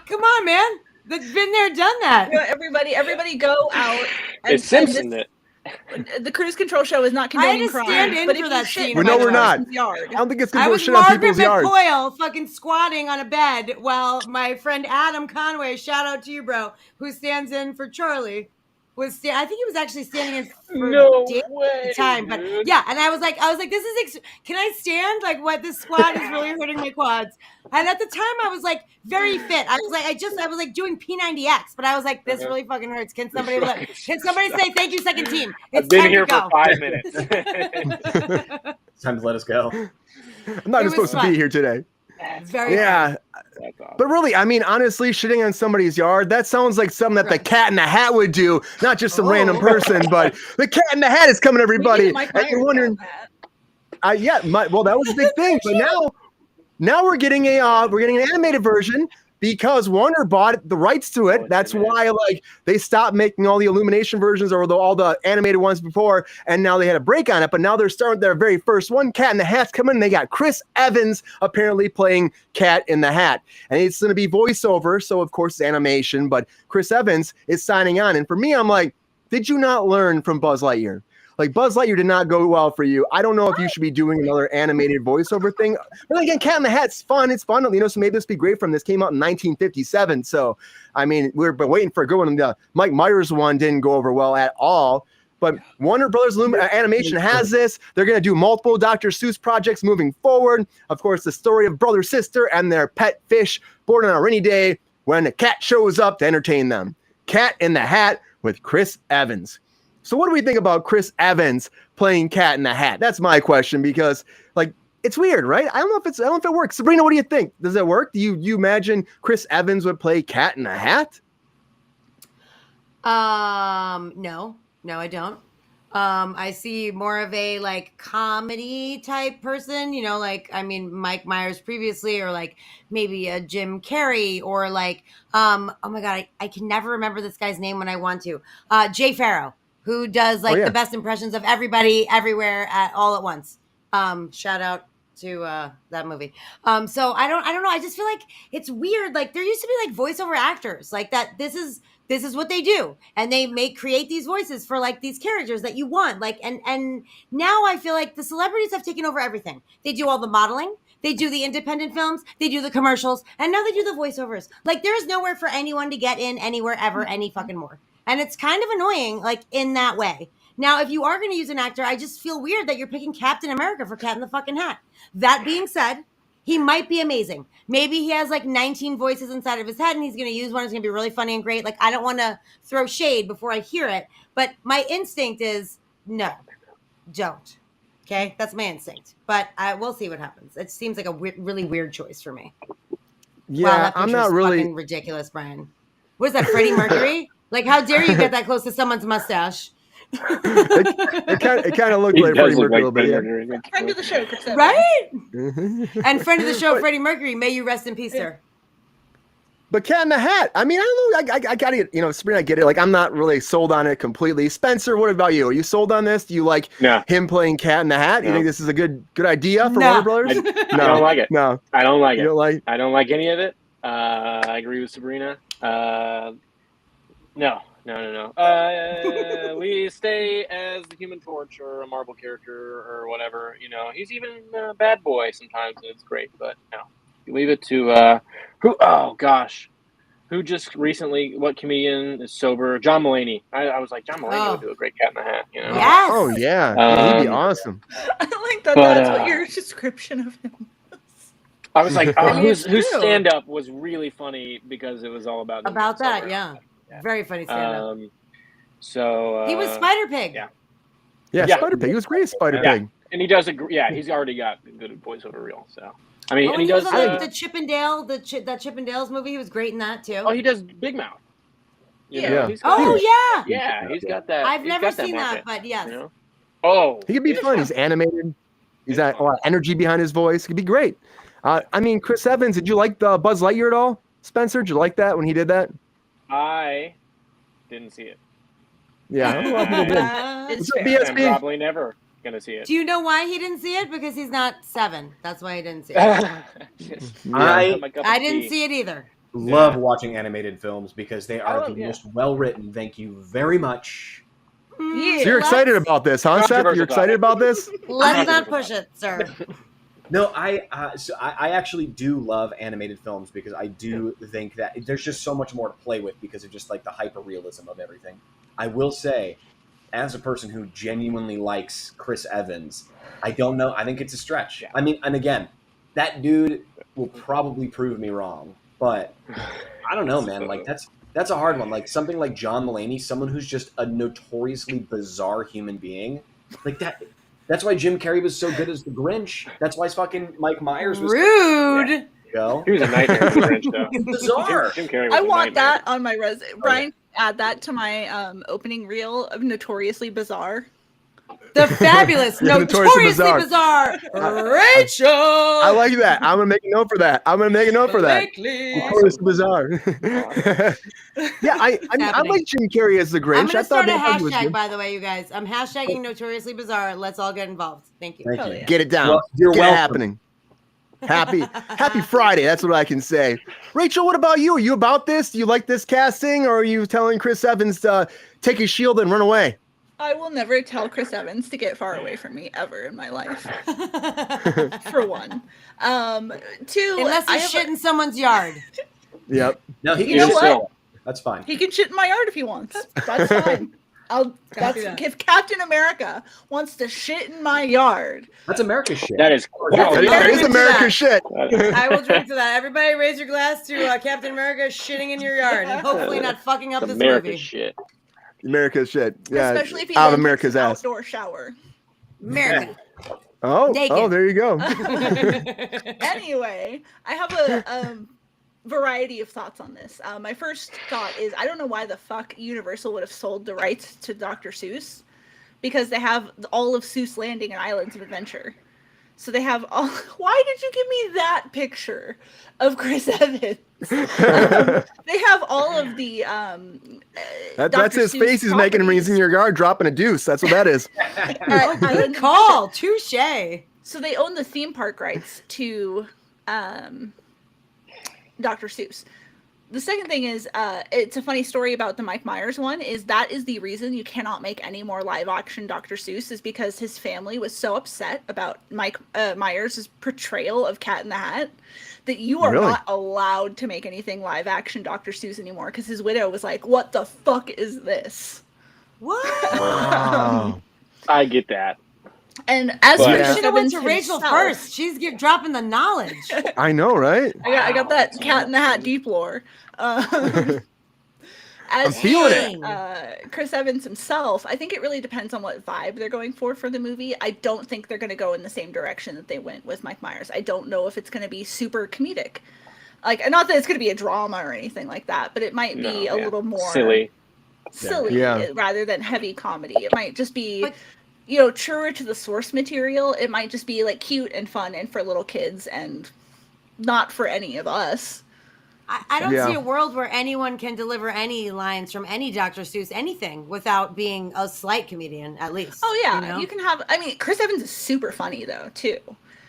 Come on, man. They've been there, done that. You know, everybody go out. It's Simpson this- it. The Cruise Control show is not I had condoning to crime. stand in but for if that you shit scene. in No, my we're not. person's yard, I don't think it's I gonna go was shit on Margaret people's yards. McPoyle fucking squatting on a bed while my friend Adam Conway, shout out to you, bro, who stands in for Charlie, I think he was actually standing in for No Dave at way, the time. But dude. yeah, and I was like, this is, can I stand? Like, what, this squat is really hurting my quads. And at the time, I was like very fit. I was like doing P90X, but I was like, this really fucking hurts. Can somebody say thank you, second team? It's I've been time here to for go. 5 minutes. It's time to let us go. I'm not It even supposed was to fun. be here today. Very Yeah. That's awesome. But really, I mean, honestly, shitting on somebody's yard, that sounds like something that the Cat in the Hat would do, not just some random person, but the Cat in the Hat is coming, everybody. Mike And you're Myers wondering, got that. well, that was a big thing. But now we're getting an animated version because Warner bought the rights to it. That's why like they stopped making all the Illumination versions or all the animated ones before, and now they had a break on it. But now they're starting their very first one. Cat in the Hat's coming. And they got Chris Evans apparently playing Cat in the Hat, and it's going to be voiceover, so of course it's animation. But Chris Evans is signing on, and for me, I'm like, did you not learn from Buzz Lightyear? Like, Buzz Lightyear did not go well for you. I don't know if you should be doing another animated voiceover thing. But again, Cat in the Hat's fun. It's fun. You know, so maybe this would be great from this. Came out in 1957. So, I mean, we've been waiting for a good one. The Mike Myers one didn't go over well at all. But Warner Brothers Animation has this. They're going to do multiple Dr. Seuss projects moving forward. Of course, the story of brother, sister, and their pet fish born on a rainy day when a cat shows up to entertain them. Cat in the Hat with Chris Evans. So what do we think about Chris Evans playing Cat in the Hat? That's my question, because like it's weird, right? I don't know if it works. Sabrina, what do you think? Does it work? Do you imagine Chris Evans would play Cat in the Hat? No, I don't. I see more of a like comedy type person, you know, like, I mean, Mike Myers previously, or like maybe a Jim Carrey, or like, oh my God, I can never remember this guy's name when I want to. Jay Farrow, who does like the best impressions of everybody, everywhere, all at once. Shout out to that movie. So I don't know. I just feel like it's weird. Like there used to be like voiceover actors like that. This is what they do, and they create these voices for like these characters that you want. Like and now I feel like the celebrities have taken over everything. They do all the modeling. They do the independent films, they do the commercials, and now they do the voiceovers. Like there is nowhere for anyone to get in anywhere ever any fucking more. And it's kind of annoying, like, in that way. Now, if you are going to use an actor, I just feel weird that you're picking Captain America for Cat in the fucking Hat. That being said, he might be amazing. Maybe he has, like, 19 voices inside of his head, and he's going to use one. It's going to be really funny and great. Like, I don't want to throw shade before I hear it. But my instinct is, no, don't. Okay? That's my instinct. But we'll see what happens. It seems like a really weird choice for me. Yeah, wow, I'm not really... fucking ridiculous, Brian. What is that, Freddie Mercury? Like, how dare you get that close to someone's mustache? it kind of looked like Freddie Mercury a little bit. Yeah. Friend of the show, Chris Evans. Right? And friend of the show, Freddie Mercury. May you rest in peace, sir. But Cat in the Hat, I mean, I don't know. I got to get, you know, Sabrina, I get it. Like, I'm not really sold on it completely. Spencer, what about you? Are you sold on this? Do you like him playing Cat in the Hat? You think this is a good idea for Warner Brothers? I don't like it. No. I don't like it. You don't like? I don't like any of it. I agree with Sabrina. No. We stay as the Human Torch or a Marvel character or whatever. You know, he's even a bad boy sometimes, and it's great. But no, you leave it to who? Oh gosh, who just recently? What comedian is sober? John Mulaney. I was like, John Mulaney would do a great Cat in the Hat. You know? Yes. Oh yeah, he'd be awesome. I like that. That's what your description of him. I was like, whose stand up was really funny because it was all about that. Sober. Yeah. Very funny stand-up. So he was Spider Pig. Yeah, Spider Pig. He was great, Spider Pig. And he does he's already got good voiceover reel. So I mean, and he does the Chippendale, that Chippendales movie. He was great in that too. Oh, he does Big Mouth. He's got he's got that. I've never seen that, but yes. You know? Oh, he could be fun. He's animated. He's got a lot of energy behind his voice. He could be great. I mean, Chris Evans. Did you like the Buzz Lightyear at all, Spencer? Did you like that when he did that? I didn't see it. Yeah, I don't know why people did. I'm probably never gonna see it. Do you know why he didn't see it? Because he's not 7. That's why he didn't see it. I didn't see it either. Love watching animated films because they are the most well written. Thank you very much. So you're excited about this, huh, Seth? You're excited about this? Let's not push it, sir. No, I actually do love animated films because I do think that there's just so much more to play with because of just like the hyper realism of everything. I will say, as a person who genuinely likes Chris Evans, I don't know. I think it's a stretch. I mean, and again, that dude will probably prove me wrong, but I don't know, man. Like that's a hard one. Like something like John Mulaney, someone who's just a notoriously bizarre human being, like that. That's why Jim Carrey was so good as the Grinch. That's why fucking Mike Myers was rude. go. He was a nightmare for the Grinch, though. Bizarre. Jim Carrey was I a want nightmare. that on my resume. Brian, add that to my opening reel of Notoriously Bizarre. The fabulous, Yeah, notoriously Notoriously bizarre Rachel. I like that. I'm gonna make a note for that. Notoriously bizarre. Yeah, I happening? like Jim Carrey as the Grinch. I'm gonna I thought start a that was hashtag, good. by the way, you guys. I'm hashtagging notoriously bizarre. Let's all get involved. Thank you. Thank Hell you. yeah. Get it down. Well, you're Get it welcome. happening. Happy Friday. That's what I can say. Rachel, what about you? Are you about this? Do you like this casting, or are you telling Chris Evans to take his shield and run away? I will never tell Chris Evans to get far away from me ever in my life. For one. Two, Unless I he's have shit in someone's yard. Yep. No, he You can know just what? say that's fine. he can shit in my yard if he wants. That's fine. Copy that. If Captain America wants to shit in my yard, That's America's shit. That is That is American America's shit. I will drink to that. Everybody raise your glass to Captain America shitting in your yard and hopefully not fucking up this America's movie. shit. America's shit. Yeah. especially if he out of then America's takes an ass. outdoor shower. America. Oh, Naked. there you go. Anyway, I have a variety of thoughts on this. My first thought is I don't know why the fuck Universal would have sold the rights to Dr. Seuss, because they have all of Seuss Landing and Islands of Adventure. So they have all. Why did you give me that picture of Chris Evans? They have all of the. That's Dr. his Seuss face he's making when he's in properties. your yard dropping a deuce. That's what that is. Good call. Touche. So they own the theme park rights to Dr. Seuss. The second thing is, it's a funny story about the Mike Myers one, is that is the reason you cannot make any more live action Dr. Seuss, is because his family was so upset about Mike Myers' portrayal of Cat in the Hat that you are Really? not allowed to make anything live action Dr. Seuss anymore, because his widow was like, what the fuck is this? What? Wow. I get that. And as But- for You Chris should have went Evans to Rachel himself- first. She's dropping the knowledge. I know, right? I got that Cat in the Hat deep lore. I'm As feeling for, Chris Evans himself, I think it really depends on what vibe they're going for the movie. I don't think they're going to go in the same direction that they went with Mike Myers. I don't know if it's going to be super comedic. Like, not that it's going to be a drama or anything like that, but it might be a little more silly. Yeah. rather than heavy comedy. It might just be, But- truer to the source material. It might just be like cute and fun and for little kids and not for any of us. I don't Yeah. see a world where anyone can deliver any lines from any Dr. Seuss, anything, without being a slight comedian, at least. Oh yeah, you know? you can have. I mean, Chris Evans is super funny though too.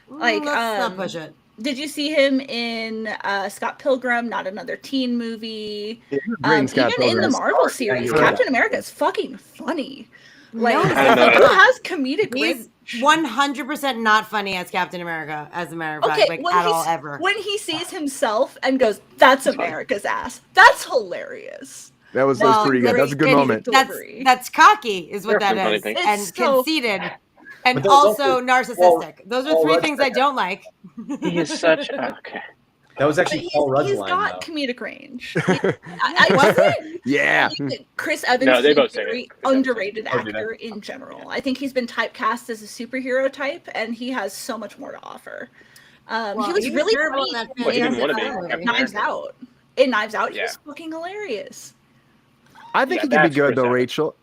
Like, let's not push it. Did you see him in Scott Pilgrim? Not Another Teen Movie. Yeah, he was great in Scott Even in the Pilgrim. Marvel series, Yeah. Captain America is fucking funny. Like, No, he's I know. like, not. he has comedic He's range. 100% not funny as Captain America, as a matter of fact, Okay, like when at he's- all ever. When he sees himself and goes, "That's America's ass," that's hilarious. That was Well, pretty good. That was a good and moment. Delivery. That's cocky, is what There are that some funny is, things. and It's so- conceited, and But there's also also narcissistic. Those are Paul three Rudd things I said don't like. He is such okay. That was But actually Paul Rudd's he's line, got though. comedic range. Was it? Yeah. I think that Chris Evans No, they is a both say very it. Chris Evans underrated said it. Oh, did actor in general. I think he's been typecast as a superhero type, and he has so much more to offer. Well, he was really terrible in funny that Well, he didn't fantastic wanna be movie. Captain Knives America. Out. In Knives Out, he Yeah. was fucking hilarious. I think Yeah, he could be that's good Chris though, Evans. Rachel.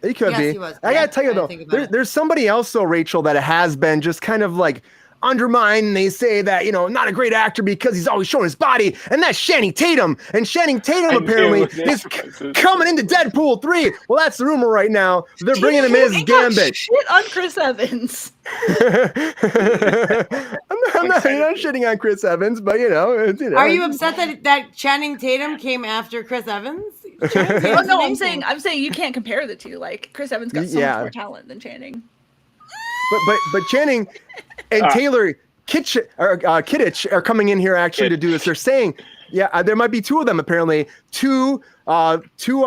He could Yes, be. he was. I Yeah, gotta tell you I though, think about it. there's somebody else though, Rachel, that has been just kind of like undermined. They say that not a great actor because he's always showing his body, and that's Channing Tatum. And Channing Tatum I apparently knew this is was- coming into Deadpool 3. Well, that's the rumor right now. They're bringing him as He got Gambit. Shit on Chris Evans. I'm not shitting on Chris Evans, but Are you upset that Channing Tatum came after Chris Evans? Channing Oh Tatum's no, amazing. I'm saying you can't compare the two. Like, Chris Evans got so Yeah. much more talent than Channing. But Channing and Taylor Kittich are coming in here actually to do this. They're saying, there might be two of them apparently, two two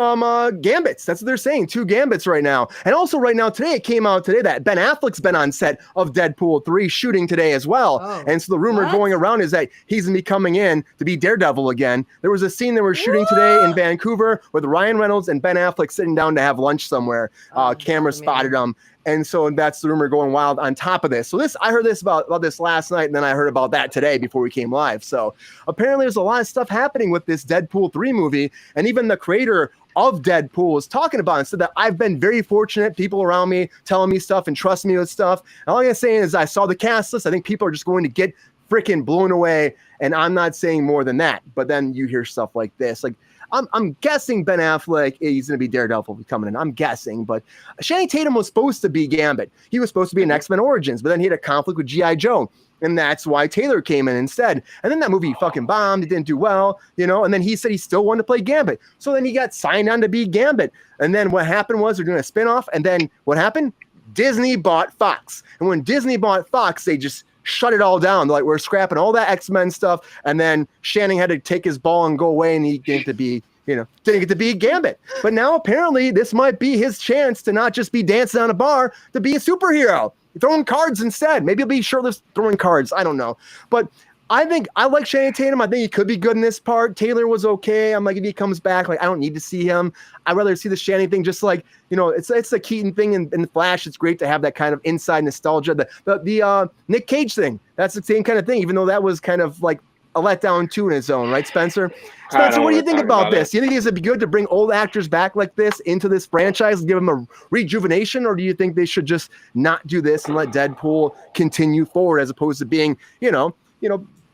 Gambits. That's what they're saying. 2 Gambits right now. And also right now today, it came out today that Ben Affleck's been on set of Deadpool 3 shooting today as well. Oh, and so the rumor going around is that he's going to be coming in to be Daredevil again. There was a scene they were shooting today in Vancouver with Ryan Reynolds and Ben Affleck sitting down to have lunch somewhere. Camera spotted them. And so that's the rumor going wild on top of this. So I heard this about this last night, and then I heard about that today before we came live. So apparently there's a lot of stuff happening with this Deadpool 3 movie. And even the creator of Deadpool was talking about it and said that I've been very fortunate, people around me telling me stuff and trusting me with stuff. And all I'm saying is I saw the cast list. I think people are just going to get freaking blown away. And I'm not saying more than that. But then you hear stuff like this. Like, I'm guessing Ben Affleck, he's going to be Daredevil coming in. I'm guessing, but Channing Tatum was supposed to be Gambit. He was supposed to be in X-Men Origins, but then he had a conflict with G.I. Joe, and that's why Taylor came in instead. And then that movie fucking bombed. It didn't do well, and then he said he still wanted to play Gambit. So then he got signed on to be Gambit. And then what happened was they're doing a spinoff, and then what happened? Disney bought Fox. And when Disney bought Fox, they just shut it all down. They're like, we're scrapping all that X-Men stuff. And then Channing had to take his ball and go away, and he didn't get to be, didn't get to be Gambit. But now apparently this might be his chance to not just be dancing on a bar, to be a superhero, throwing cards instead. Maybe he'll be shirtless throwing cards. I don't know. But I think I like Channing Tatum. I think he could be good in this part. Taylor was okay. I'm like, if he comes back, like, I don't need to see him. I'd rather see the Channing thing, just like, it's the Keaton thing in the Flash. It's great to have that kind of inside nostalgia. The Nick Cage thing, that's the same kind of thing, even though that was kind of like a letdown too in his own, right, Spencer? Spencer, what do you think about this? Do you think it'd be good to bring old actors back like this into this franchise and give them a rejuvenation, or do you think they should just not do this and let Deadpool continue forward as opposed to being,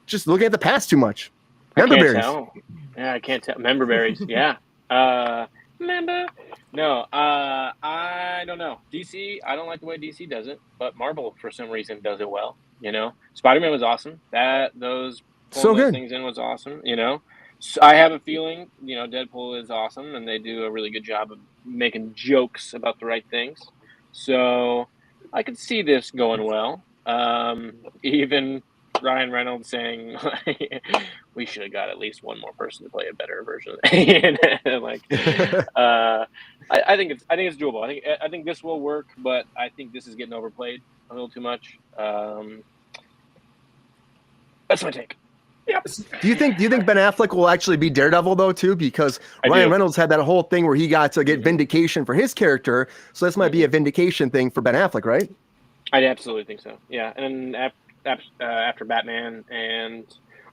just looking at the past too much? Member berries. Yeah, I can't tell. Member berries. Yeah. Member. No. I don't know. DC. I don't like the way DC does it, but Marvel for some reason does it well. Spider-Man was awesome. Those good things in was awesome. So I have a feeling Deadpool is awesome, and they do a really good job of making jokes about the right things. So I could see this going well. Even Ryan Reynolds saying we should have got at least one more person to play a better version of it. I think it's doable. I think this will work, but I think this is getting overplayed a little too much. That's my take. Yeah. Do you think Ben Affleck will actually be Daredevil though too? Because Ryan Reynolds had that whole thing where he got to get vindication for his character, so this might be a vindication thing for Ben Affleck, right? I absolutely think so. Yeah, and after Batman, and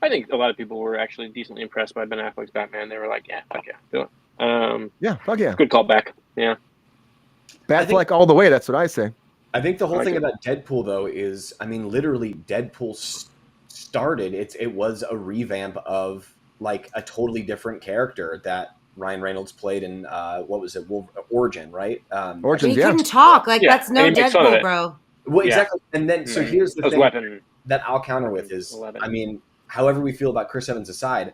I think a lot of people were actually decently impressed by Ben Affleck's Batman. They were like, "Yeah, fuck yeah, do it." Yeah, fuck yeah. Good callback. Yeah, Batfleck all the way. That's what I say. I think the whole thing about Deadpool though is, literally Deadpool started. It was a revamp of like a totally different character that Ryan Reynolds played in what was it? Origin, right? Origins, he couldn't talk. Like that's no Deadpool, bro. Well, exactly. And then so here's the thing weapon that I'll counter with is, however we feel about Chris Evans aside,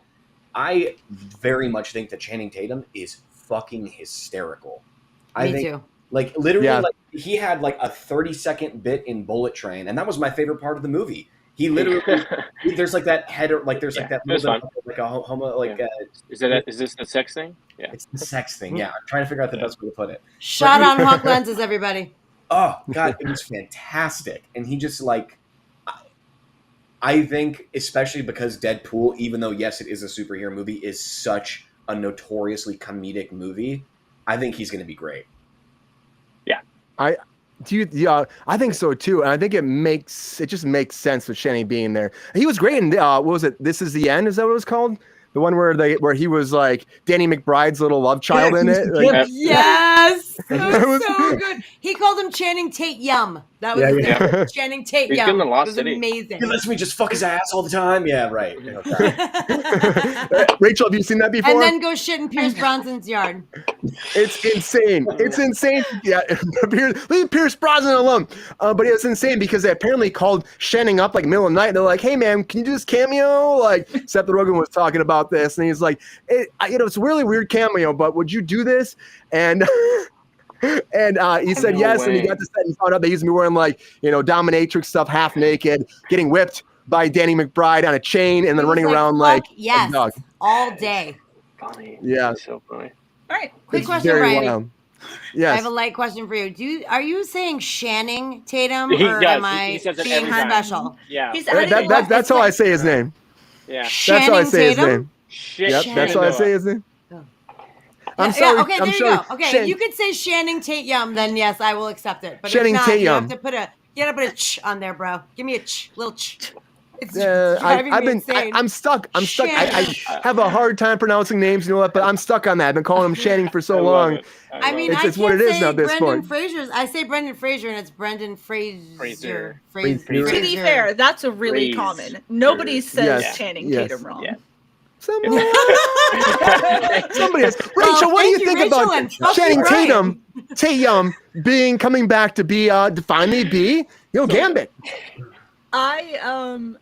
I very much think that Channing Tatum is fucking hysterical. Me too. Like literally, like he had like a 30-second bit in Bullet Train, and that was my favorite part of the movie. He literally, there's like that header, like there's like that little, like a homo, like. Is this the sex thing? Yeah, it's the sex thing. Yeah, I'm trying to figure out the best way to put it. Shot on Hawk lenses, everybody. Oh God, it was fantastic, and he just like. I think, especially because Deadpool, even though yes, it is a superhero movie, is such a notoriously comedic movie. I think he's going to be great. Yeah, I think so too, and I think it just makes sense with Channing being there. He was great in what was it? This Is the End? Is that what it was called? The one where he was like Danny McBride's little love child in it. Like, yes, that was so good. He called him Channing Tate-Yum. That was Channing Tate-Yum. He's in the Lost City. Amazing. He lets me just fuck his ass all the time. Yeah, right. Rachel, have you seen that before? And then go shit in Pierce Brosnan's yard. It's insane. It's insane. Yeah, leave Pierce Brosnan alone. But it's insane because they apparently called Channing up like middle of the night. And they're like, "Hey man, can you do this cameo?" Like Seth Rogen was talking about this, and he's like, "It's a really weird cameo, but would you do this?" And he said yes, and he got to set and found out that he's gonna be wearing like dominatrix stuff, half naked, getting whipped by Danny McBride on a chain, and then running around like a dog all day. funny. Yeah. It's so funny. All right. Quick It's question, very Brian. wild. I Yes. have a light question for you. Are you saying Channing Tatum, He or does. am I He says it being every time. special? Yeah. He's added a lot. That's It's how like- I say his name. Yeah. That's how I Channing say his Tatum? name. Shit. Yep, that's how I say his name. Oh. I'm Yeah, sorry. yeah, okay, I'm there sorry. you go. Okay, you could say Channing Tatum, then yes, I will accept it. But Channing if not, you have Tatum. to put a ch on there, bro. Give me a little ch. It's Yeah, driving me insane. I'm stuck. I'm stuck. I Channing. have a hard time pronouncing names, you know what? But I'm stuck on that. I've been calling him Channing for so I love long. it. I mean, It's I just what can't it is say now at this Brendan point. Fraser's. I say Brendan Fraser, and it's Brendan Fraser. Fraser. To be fair, that's a really Fraser. common. Nobody says Yes. Channing Yes. Tatum wrong. Yeah. Somebody else. Well, Rachel, what do you thank you, think Rachel, about and fuck Channing you, Brian. Tatum coming back to be to finally be Gambit? I am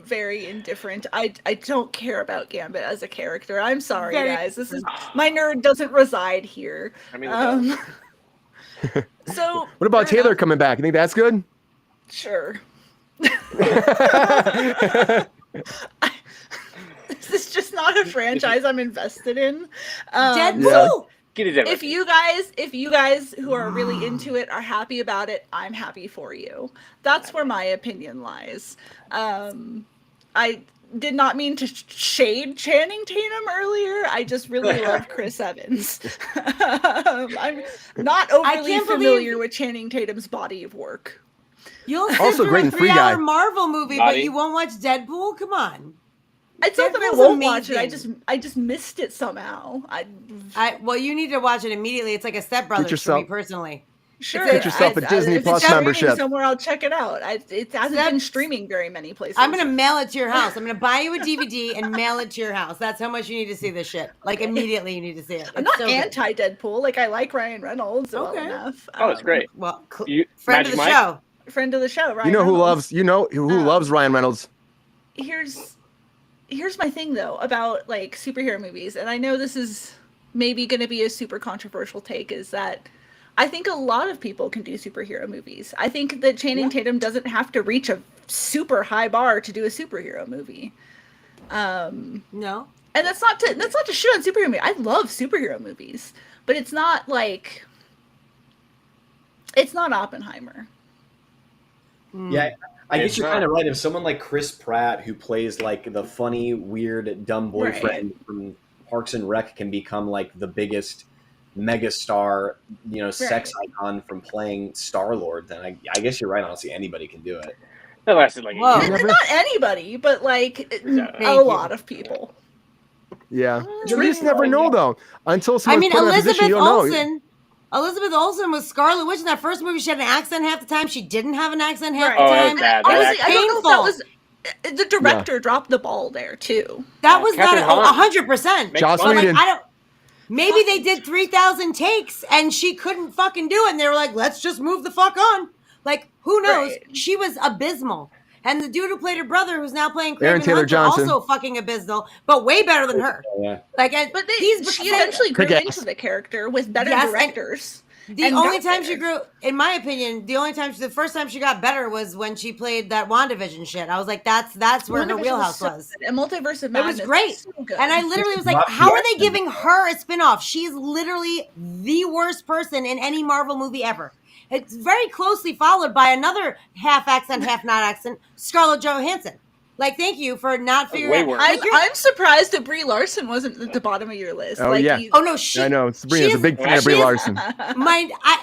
very indifferent. I don't care about Gambit as a character. I'm sorry, Very guys. This is my nerd doesn't reside here. I mean, So What about fair Taylor enough. coming back? You think that's good? Sure. This is just not a franchise I'm invested in. Deadpool. get his If you guys who are really into it are happy about it, I'm happy for you. That's where my opinion lies. I did not mean to shade Channing Tatum earlier. I just really love Chris Evans. I'm not overly can't familiar believe- with Channing Tatum's body of work. You'll sit Also through great a and Free Guy. 3-hour Marvel movie, but Body. you won't watch Deadpool? Come on. It's not that I Deadpool's won't watch it. amazing. I just missed it somehow. Well, you need to watch it immediately. It's like a Step Brothers for yourself- me personally. Sure. Get yourself a Disney if Plus it's streaming membership. somewhere, I'll check it out. It hasn't Step- been streaming very many places. I'm gonna mail it to your house. I'm gonna buy you a DVD and mail it to your house. That's how much you need to see this shit. Like immediately, you need to see it. I'm It's not so good. anti Deadpool. Like I like Ryan Reynolds well Okay. enough. Oh, it's great. Well, Magic friend of the Mike? show. Friend of the show, Ryan. You know who Reynolds. loves Ryan Reynolds? Here's my thing though about like superhero movies, and I know this is maybe going to be a super controversial take, is that I think a lot of people can do superhero movies. I think that Channing Tatum doesn't have to reach a super high bar to do a superhero movie. No. And that's not to shit on superhero movies. I love superhero movies, but it's not Oppenheimer. Yeah, I It's guess you're not. kind of right. If someone like Chris Pratt, who plays like the funny, weird, dumb boyfriend from Parks and Rec, can become like the biggest megastar, sex icon from playing Star-Lord, then I guess you're right. Honestly, anybody can do it. That lasted like Whoa. a year. Not anybody, but like Thank a you. lot of people. Yeah. It's You just really never know though. Until I someone's mean, put in that position, Elizabeth you don't know. Olsen. Elizabeth Olsen was Scarlet Witch in that first movie. She had an accent half the time. She didn't have an accent half Right. the Oh, that was time. bad. It was Honestly, I don't know if that painful. was the director dropped the ball there too. That was Catherine not Hahn. 100%. Makes Joss fun. But, Whedon. I don't. Maybe they did 3,000 takes and she couldn't fucking do it, and they were like, "Let's just move the fuck on." Like, who knows? Right. She was abysmal, and the dude who played her brother, who's now playing Aaron Kraven Taylor Hunter, Johnson. also fucking abysmal, but way better than her. Yeah. Like, But these she eventually grew Kick into ass. the character with better Yes, and- directors. The And only got time she there. grew, in my opinion, the first time she got better was when she played that WandaVision shit. I was like, that's where her WandaVision wheelhouse so was. good. And Multiverse of It Madness was great. is so good. And I literally was like, Not how are yet. they giving her a spinoff? She's literally the worst person in any Marvel movie ever. It's very closely followed by another half accent, half not accent, Scarlett Johansson. Like, thank you for not way figuring out. worse. Like, I'm surprised that Brie Larson wasn't at the bottom of your list. Oh, like, yeah. oh no, she. I know. Sabrina's a she's- big fan of Brie she's- Larson.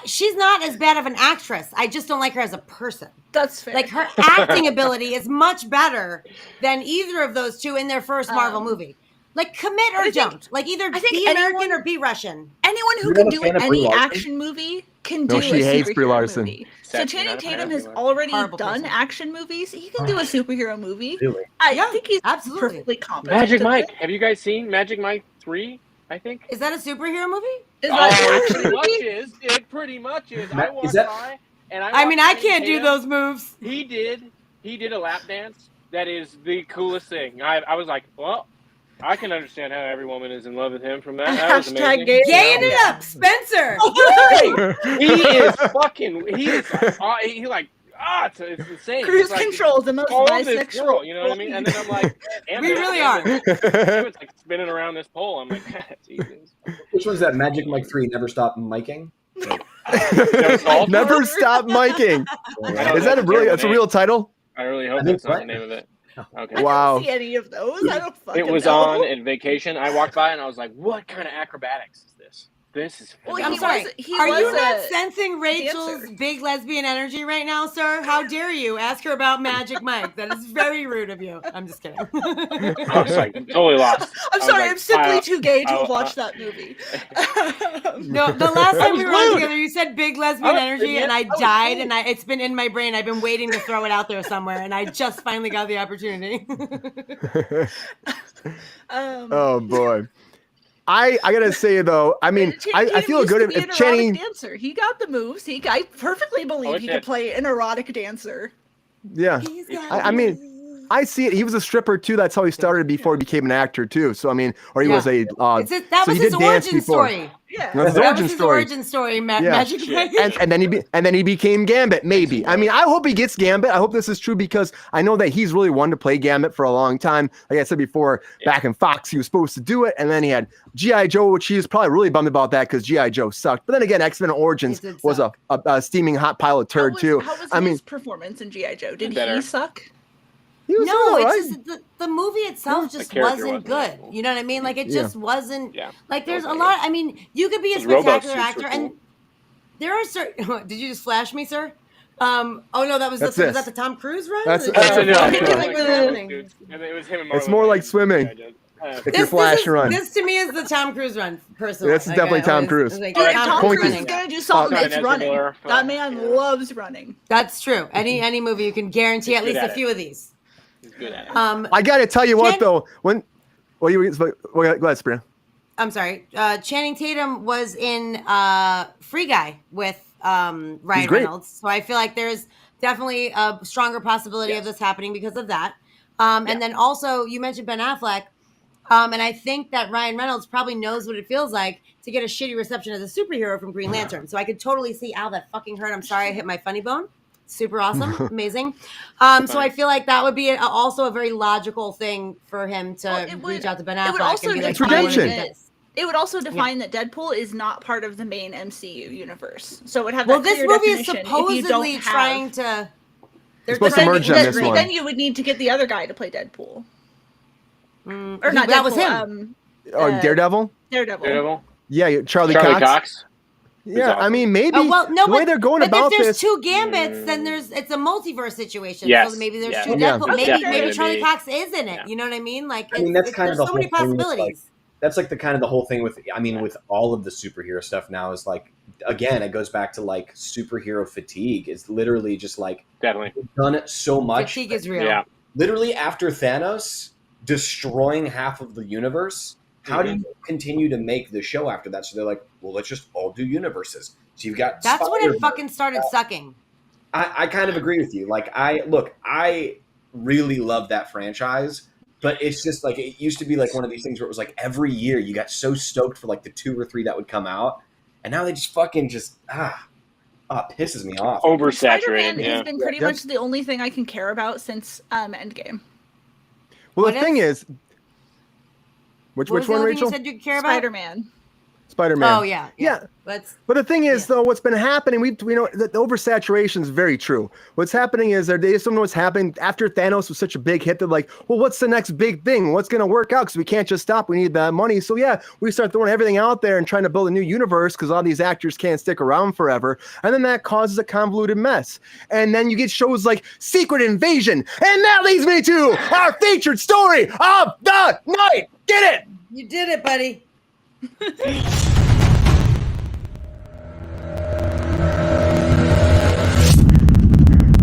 She's not as bad of an actress. I just don't like her as a person. That's fair. Like, her acting ability is much better than either of those two in their first Marvel movie. Like, commit or I think- don't. Like, either I think be American anyone- or be Russian. Anyone who You're can not a do fan of Brie any Larson? action movie can No, do she a hates Brie superhero Larson. movie. So Seth, Channing you're not a fan Tatum of has Brie Larson. already Horrible done person. action movies. He can do a superhero movie. Really? Yeah, think he's absolutely. perfectly competent. Magic to Mike. do it. Have you guys seen Magic Mike 3? I think. Is that a superhero movie? Is Oh, that it an action pretty much movie? is. It pretty much is. Ma- I is walked that- by and I mean, I watched can't do Tatum. those moves. He did a lap dance. That is the coolest thing. I was like, well, I can understand how every woman is in love with him from that. That was Hashtag amazing. gay. Gaying it up, Spencer. He is fucking. He is. He like. It's insane. Cruise It's like, Control, the most all this bisexual. girl, you know what I mean? And then I'm like, damn, We it, really damn are. it. It's like spinning around this pole. I'm like, Jesus. Which one's that? Magic Mike 3, Never Stop Miking? Never stop miking. Is that it's a real title? I really hope that's not the name of it. Okay. Wow. I don't see any of those. I don't fucking It was know. on in vacation. I walked by and I was like, what kind of acrobatics is this? This is Well, I'm he sorry. was- he Are was you a not sensing Rachel's dancer. big lesbian energy right now, sir? How dare you ask her about Magic Mike? That is very rude of you. I'm just kidding. I was like totally lost. I'm I was sorry, like, I'm simply I- too gay to I- have watched that movie. No, the last time we were on rude. together, you said big lesbian was energy, rude. and I That was died, rude. and it's been in my brain. I've been waiting to throw it out there somewhere, and I just finally got the opportunity. Oh boy. I gotta say though, I mean, I feel good if if Channing. dancer. He got the moves. I perfectly believe he shit. could play an erotic dancer. Yeah, He's got I mean, I see it. He was a stripper too. That's how he started before he became an actor too. So I mean, or he was a. that so was he his did dance origin before. story. Yeah. That's his That origin was his story. origin story, Yeah. Magic Shit. Mike. And then he became Gambit, maybe. I mean, I hope he gets Gambit. I hope this is true because I know that he's really wanted to play Gambit for a long time. Like I said before, back in Fox, he was supposed to do it, and then he had G.I. Joe, which he was probably really bummed about that because G.I. Joe sucked. But then again, X-Men Origins It did was a steaming hot pile of turd too. How was I mean, his performance in G.I. Joe? Did Better. he suck? he was No, all right. it's just the movie itself just character wasn't wasn't good. cool. You know what I mean? Like it Yeah. just wasn't. Yeah. Like there's a Okay. lot. I mean, you could be a Those robot spectacular suits actor, were and cool. there are certain. Did you just flash me, sir? Oh no, that was That's was this. that the Tom Cruise run? That's- Or- that's I know. I'm it. thinking, like, what's happening? Dude, and it was him and It's Marlon more like Wayans. swimming. If you flash run. This to me is the Tom Cruise run, personally. This is definitely Tom Cruise. Like, Dude, Alright, Tom point Cruise is- is gonna do something Not an that's Ezra running. Miller That film. man Yeah. loves running. That's true. Any movie you can guarantee He's at good least at a it. few of these. He's good at it. I gotta tell you what Jen- though, when well, you go ahead, Sabrina. I'm sorry. Channing Tatum was in Free Guy with Ryan great. Reynolds. So I feel like there's definitely a stronger possibility of this happening because of that. And then also you mentioned Ben Affleck. And I think that Ryan Reynolds probably knows what it feels like to get a shitty reception as a superhero from Green Lantern. So I could totally see, ow, that fucking hurt. I'm sorry I hit my funny bone. Super awesome. Amazing. So I feel like that would be also a very logical thing for him to Well, it would- reach out to Ben it would Affleck also and be like, define "I wanna do redemption. this." It would also define that Deadpool is not part of the main MCU universe. So it would have Well, that this clear movie is definition if you don't supposedly have- trying to. It's supposed to then, merge on then, this one. then you would need to get the other guy to play Deadpool. Or not that Deadpool, was him. Oh, Daredevil? Daredevil. Daredevil? Yeah, Charlie Charlie Cox. Cox? Yeah, I mean maybe Oh, well, no, the way but, they're going but about if there's this. two Gambits, then it's a multiverse situation. Yes, So maybe there's yeah. two Yeah. Deadpool. That's Maybe definitely Charlie be- Cox is in it. yeah. You know what I mean? Like, I mean, that's kind of there's the so many whole thing with, possibilities. That's like the kind of the whole thing with, I mean, with all of the superhero stuff now is like, again, it goes back to like superhero fatigue. It's literally just like, Definitely. we've done it so much. Fatigue is real. Yeah. Literally after Thanos destroying half of the universe, how do you continue to make the show after that? So they're like, well, let's just all do universes. So you've got That's when it Spider-Man. fucking started sucking. I kind of agree with you. Like, I really love that franchise, but it's just like, it used to be like one of these things where it was like every year you got so stoked for like the 2 or 3 that would come out. And now they just fucking just, pisses me off. Oversaturated. Spider-Man Yeah. has been pretty Yeah. much the only thing I can care about since Endgame. Well, What the thing is, What was which the one, other thing Rachel? you said you care about? Spider-Man. Spider-Man. Oh yeah. Yeah. Let's. But the thing is, Yeah. though, what's been happening, we know the oversaturation is very true. What's happening is they just don't know what's happening. After Thanos was such a big hit, they're like, well, what's the next big thing? What's going to work out? Because we can't just stop. We need that money. So, yeah, we start throwing everything out there and trying to build a new universe because all these actors can't stick around forever. And then that causes a convoluted mess. And then you get shows like Secret Invasion. And that leads me to our featured story of the night. Get it? You did it, buddy.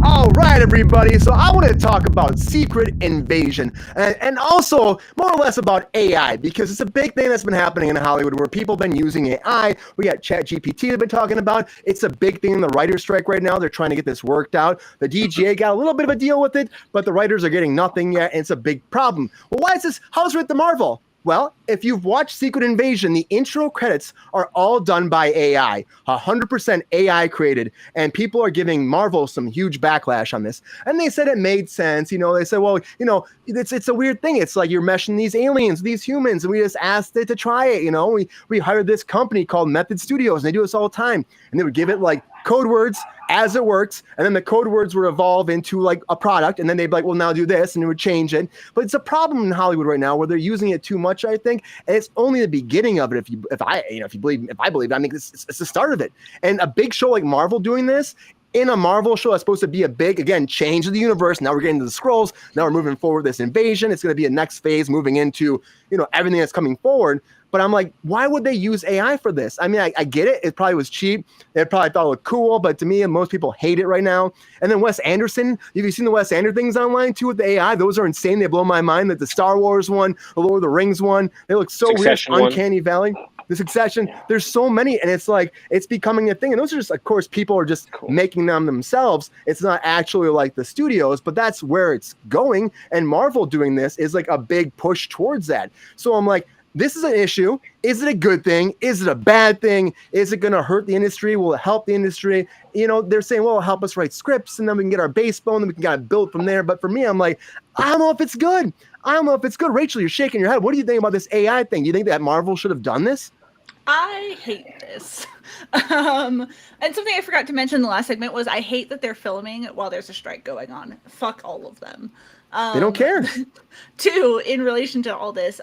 All right, everybody. So I want to talk about Secret Invasion and also more or less about AI because it's a big thing that's been happening in Hollywood where people have been using AI. We got ChatGPT they've been talking about. It's a big thing in the writer's strike right now. They're trying to get this worked out. The DGA got a little bit of a deal with it, but the writers are getting nothing yet, and it's a big problem. Well, why is this? How's it with the Marvel? Well, if you've watched Secret Invasion, the intro credits are all done by AI, 100% AI created, and people are giving Marvel some huge backlash on this. And they said it made sense. They said, well, it's a weird thing. It's like you're meshing these aliens, these humans, and we just asked it to try it. We hired this company called Method Studios, and they do this all the time. And they would give it like code words as it works, and then the code words would evolve into like a product, and then they'd be like, well, now do this, and it would change it. But it's a problem in Hollywood right now where they're using it too much, I think, and it's only the beginning of it. If I believe it, I think it's the start of it. And a big show like Marvel doing this in a Marvel show that's supposed to be a big, again, change of the universe. Now we're getting to the Skrulls. Now we're moving forward this invasion. It's going to be a next phase moving into, everything that's coming forward. But I'm like, why would they use AI for this? I mean, I get it. It probably was cheap. They probably thought it looked cool. But to me, most people hate it right now. And then Wes Anderson, have you seen the Wes Anderson things online too with the AI? Those are insane. They blow my mind. That the Star Wars one, the Lord of the Rings one, they look so Succession weird. one. Uncanny Valley. The Succession. There's so many. And it's like, it's becoming a thing. And those are just, of course, people are just making them themselves. It's not actually like the studios, but that's where it's going. And Marvel doing this is like a big push towards that. So I'm like, this is an issue. Is it a good thing? Is it a bad thing? Is it going to hurt the industry? Will it help the industry? They're saying, well, it'll help us write scripts, and then we can get our base bone, and we can kind of build from there. But for me, I'm like, I don't know if it's good. Rachel, you're shaking your head. What do you think about this AI thing? Do you think that Marvel should have done this? I hate this. And something I forgot to mention in the last segment was I hate that they're filming while there's a strike going on. Fuck all of them. They don't care. Two, in relation to all this,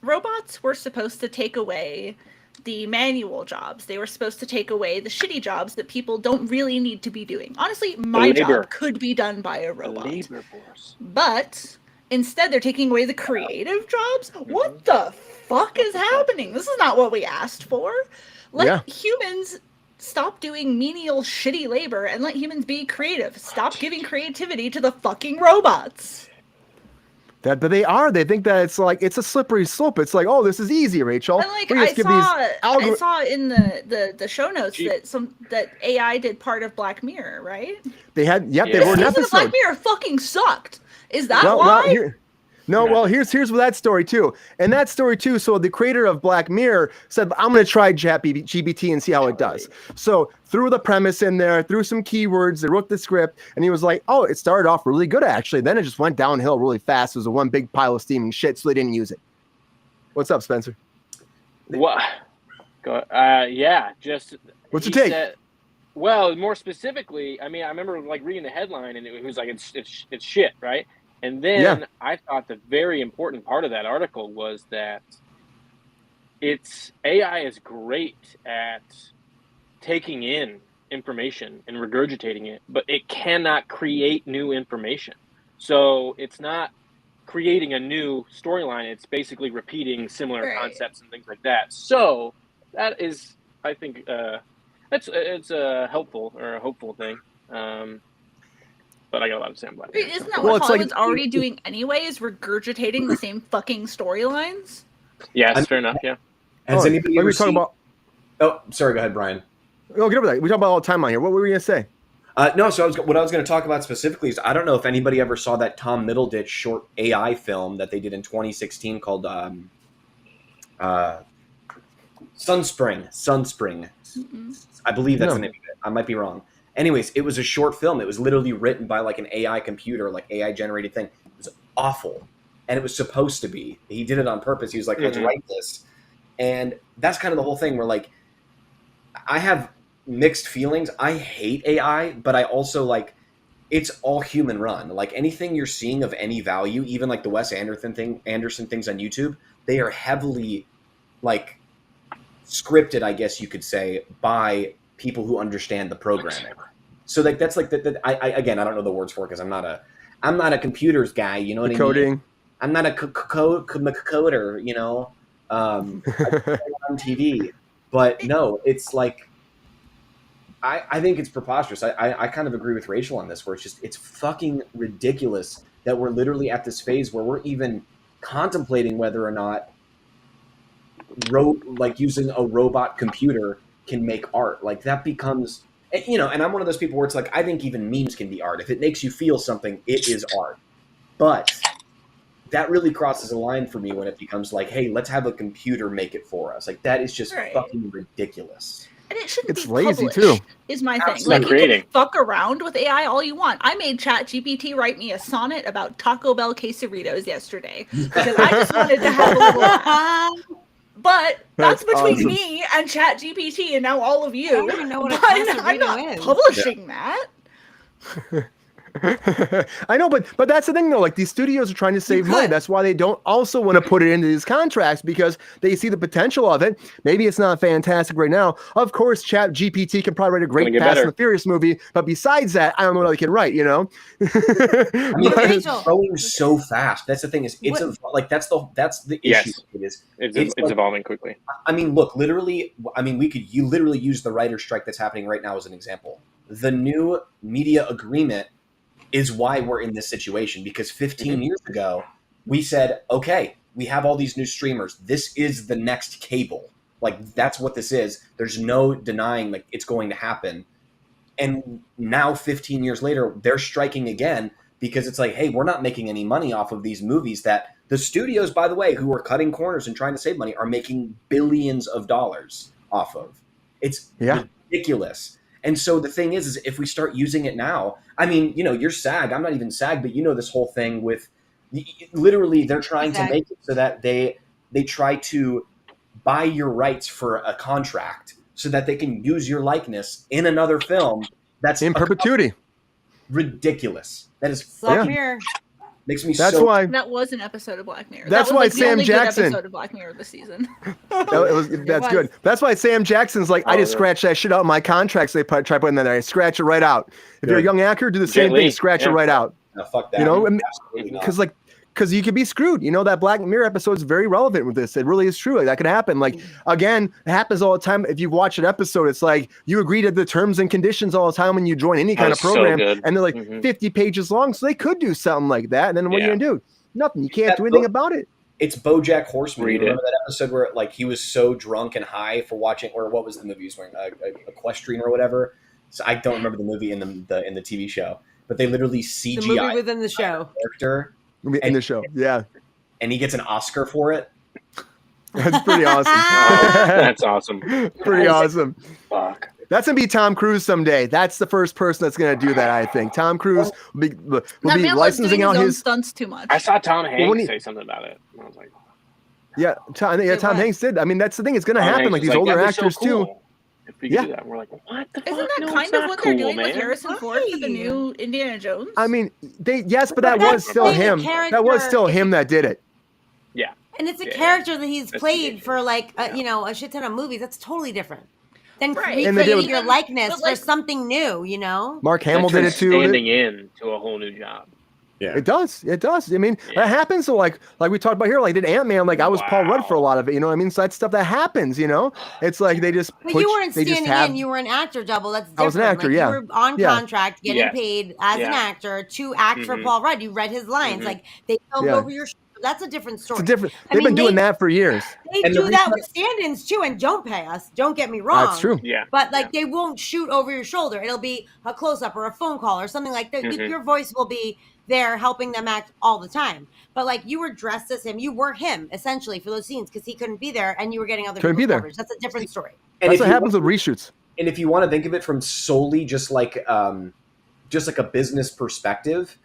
robots were supposed to take away the manual jobs. They were supposed to take away the shitty jobs that people don't really need to be doing. Honestly, my job could be done by a robot. Labor force. But instead, they're taking away the creative jobs? What the fuck is happening? This is not what we asked for. Let humans stop doing menial, shitty labor and let humans be creative. Stop giving creativity to the fucking robots. But they are. They think that it's a slippery slope. It's like, oh, this is easy, Rachel. And I saw in the show notes that AI did part of Black Mirror, right? They had, they were an episode. Black Mirror fucking sucked. Is that why? Here's that story too. And that story too, so the creator of Black Mirror said, I'm going to try ChatGPT and see how it does. So threw the premise in there, threw some keywords, they wrote the script, and he was like, oh, it started off really good actually. Then it just went downhill really fast. It was a one big pile of steaming shit, so they didn't use it. What's up, Spencer? What? What's your take? Well, more specifically, I mean, I remember reading the headline and it was like, it's shit, right? And then I thought the very important part of that article was that AI is great at taking in information and regurgitating it, but it cannot create new information. So it's not creating a new storyline. It's basically repeating similar concepts and things like that. So that is, I think, it's a helpful or a hopeful thing. But I got a lot of Sam Black. Isn't that what Hollywood's already doing anyway, is regurgitating the same fucking storylines? Yeah, that's fair enough, yeah. Has anybody ever talking about? Oh, sorry, go ahead, Brian. Oh, get over that. We talk about all the time on here. What were we going to say? No, so what I was going to talk about specifically is I don't know if anybody ever saw that Tom Middleditch short AI film that they did in 2016 called Sunspring. Mm-hmm. I believe that's the name of it. I might be wrong. Anyways, it was a short film. It was literally written by an AI computer, AI generated thing. It was awful. And it was supposed to be. He did it on purpose. He was like, let's write this. And that's kind of the whole thing where I have mixed feelings. I hate AI, but I also it's all human run. Anything you're seeing of any value, even the Wes Anderson things on YouTube, they are heavily scripted, I guess you could say, by people who understand the programming. So that's I don't know the words for it because I'm not a computers guy, you know what I mean? I'm not a coder, you know. On TV, but no, it's I think it's preposterous. I kind of agree with Rachel on this, where it's fucking ridiculous that we're literally at this phase where we're even contemplating whether or not using a robot computer can make art. That becomes, and I'm one of those people where it's I think even memes can be art. If it makes you feel something, it is art. But that really crosses a line for me when it becomes like, hey, let's have a computer make it for us. Like, that is just fucking ridiculous. And it shouldn't It's be lazy published, too. is my thing. Absolutely. Like, you can fuck around with AI all you want. I made ChatGPT write me a sonnet about Taco Bell quesadillas yesterday because I just wanted to have a little laugh. But that's between awesome. me and ChatGPT and now all of you. I don't even know what a But I'm quesadilla not is. publishing that. I know, but that's the thing though. Like these studios are trying to save money. That's why they don't also want to put it into these contracts because they see the potential of it. Maybe it's not fantastic right now. Of course, Chat GPT can probably write a great Fast and the Furious movie, but besides that, I don't know what they can write. You know, I mean, it's growing so fast. That's the thing is, it's like that's the issue. It's like, evolving quickly. I mean, look, literally. I mean, you literally use the writer's strike that's happening right now as an example. The new media agreement is why we're in this situation, because 15 years ago we said, okay, we have all these new streamers. This is the next cable. Like, that's what this is. There's no denying like it's going to happen. And now 15 years later, they're striking again because it's like, hey, we're not making any money off of these movies that the studios, by the way, who are cutting corners and trying to save money are making billions of dollars off of. It's ridiculous. And so the thing is if we start using it now, I mean, you know, you're SAG. I'm not even SAG, but you know this whole thing with literally they're trying to make it so that they try to buy your rights for a contract so that they can use your likeness in another film. That's in perpetuity. Ridiculous. That is Black Mirror. Makes me that's so. why that was an episode of Black Mirror. That's that was, why like, Sam the only Jackson. Good episode of Black Mirror this season. That's good. That's why Sam Jackson's like, I just scratch that shit out of my contracts. They try putting that there. I scratch it right out. If you're a young actor, do the same thing. Scratch it right out. No, fuck that. You know, because you could be screwed. You know, that Black Mirror episode is very relevant with this. It really is true. Like, that could happen. Like, again, it happens all the time. If you watch an episode, it's like you agree to the terms and conditions all the time when you join any kind of program, and they're like 50 pages long. So they could do something like that. And then what are you gonna do? Nothing. You can't do anything about it. It's BoJack Horseman. You remember that episode where like he was so drunk and high for watching, or what was the movie he was wearing, Equestrian or whatever. So I don't remember the movie in the TV show, but they literally CGI the movie within the show. Character in the show, and he gets an Oscar for it. That's pretty awesome. That's awesome. Pretty awesome. Fuck. That's gonna be Tom Cruise someday. That's the first person that's gonna do that. I think Tom Cruise will be licensing out his stunts too much. I saw Tom Hanks say something about it. I was like, Tom Hanks did. I mean, that's the thing. It's gonna happen. Like these older actors too. If we could do that, we're like, what the fuck? Isn't that No, kind of what they're doing with Harrison Ford for the Why? new Indiana Jones? I mean, but that was still him. That was still him that did it. Yeah. And it's a character that he's played for like a shit ton of movies. That's totally different than recreating your likeness for something new. You know, Mark Hamill did it too. Standing in to a whole new job. Yeah, it does. It does. I mean, that happens. So like we talked about here, like did Ant-Man. Like I was Paul Rudd for a lot of it. You know what I mean? So that's stuff that happens. You know, it's like they just. But you weren't standing in. You were an actor double. That's different. I was an actor. Like, yeah. You were on contract, getting paid as an actor to act for Paul Rudd. You read his lines. Like they filmed over your shoulder. That's a different story. It's different. They've been doing that for years. They do that with stand-ins too, and don't pay us. Don't get me wrong. That's true. Yeah. But like they won't shoot over your shoulder. It'll be a close-up or a phone call or something like that. Your voice will be there helping them act all the time. But like you were dressed as him. You were him essentially for those scenes because he couldn't be there and you were getting other people's coverage. That's a different story. And that's what happens with reshoots. And if you want to think of it from solely just like a business perspective,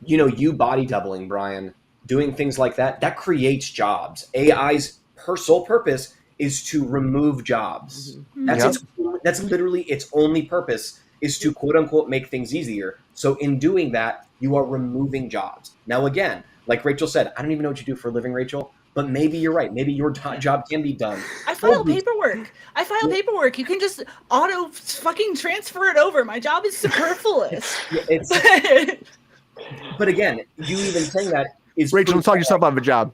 you know, you body doubling, Brian, doing things like that creates jobs. AI's sole purpose is to remove jobs. That's literally its only purpose is to quote unquote make things easier. So in doing that, you are removing jobs. Now again, like Rachel said, I don't even know what you do for a living, Rachel, but maybe you're right. Maybe your job can be done. I file paperwork. You can just auto fucking transfer it over. My job is superfluous. But again, you even saying that is Rachel, talk yourself out of a job.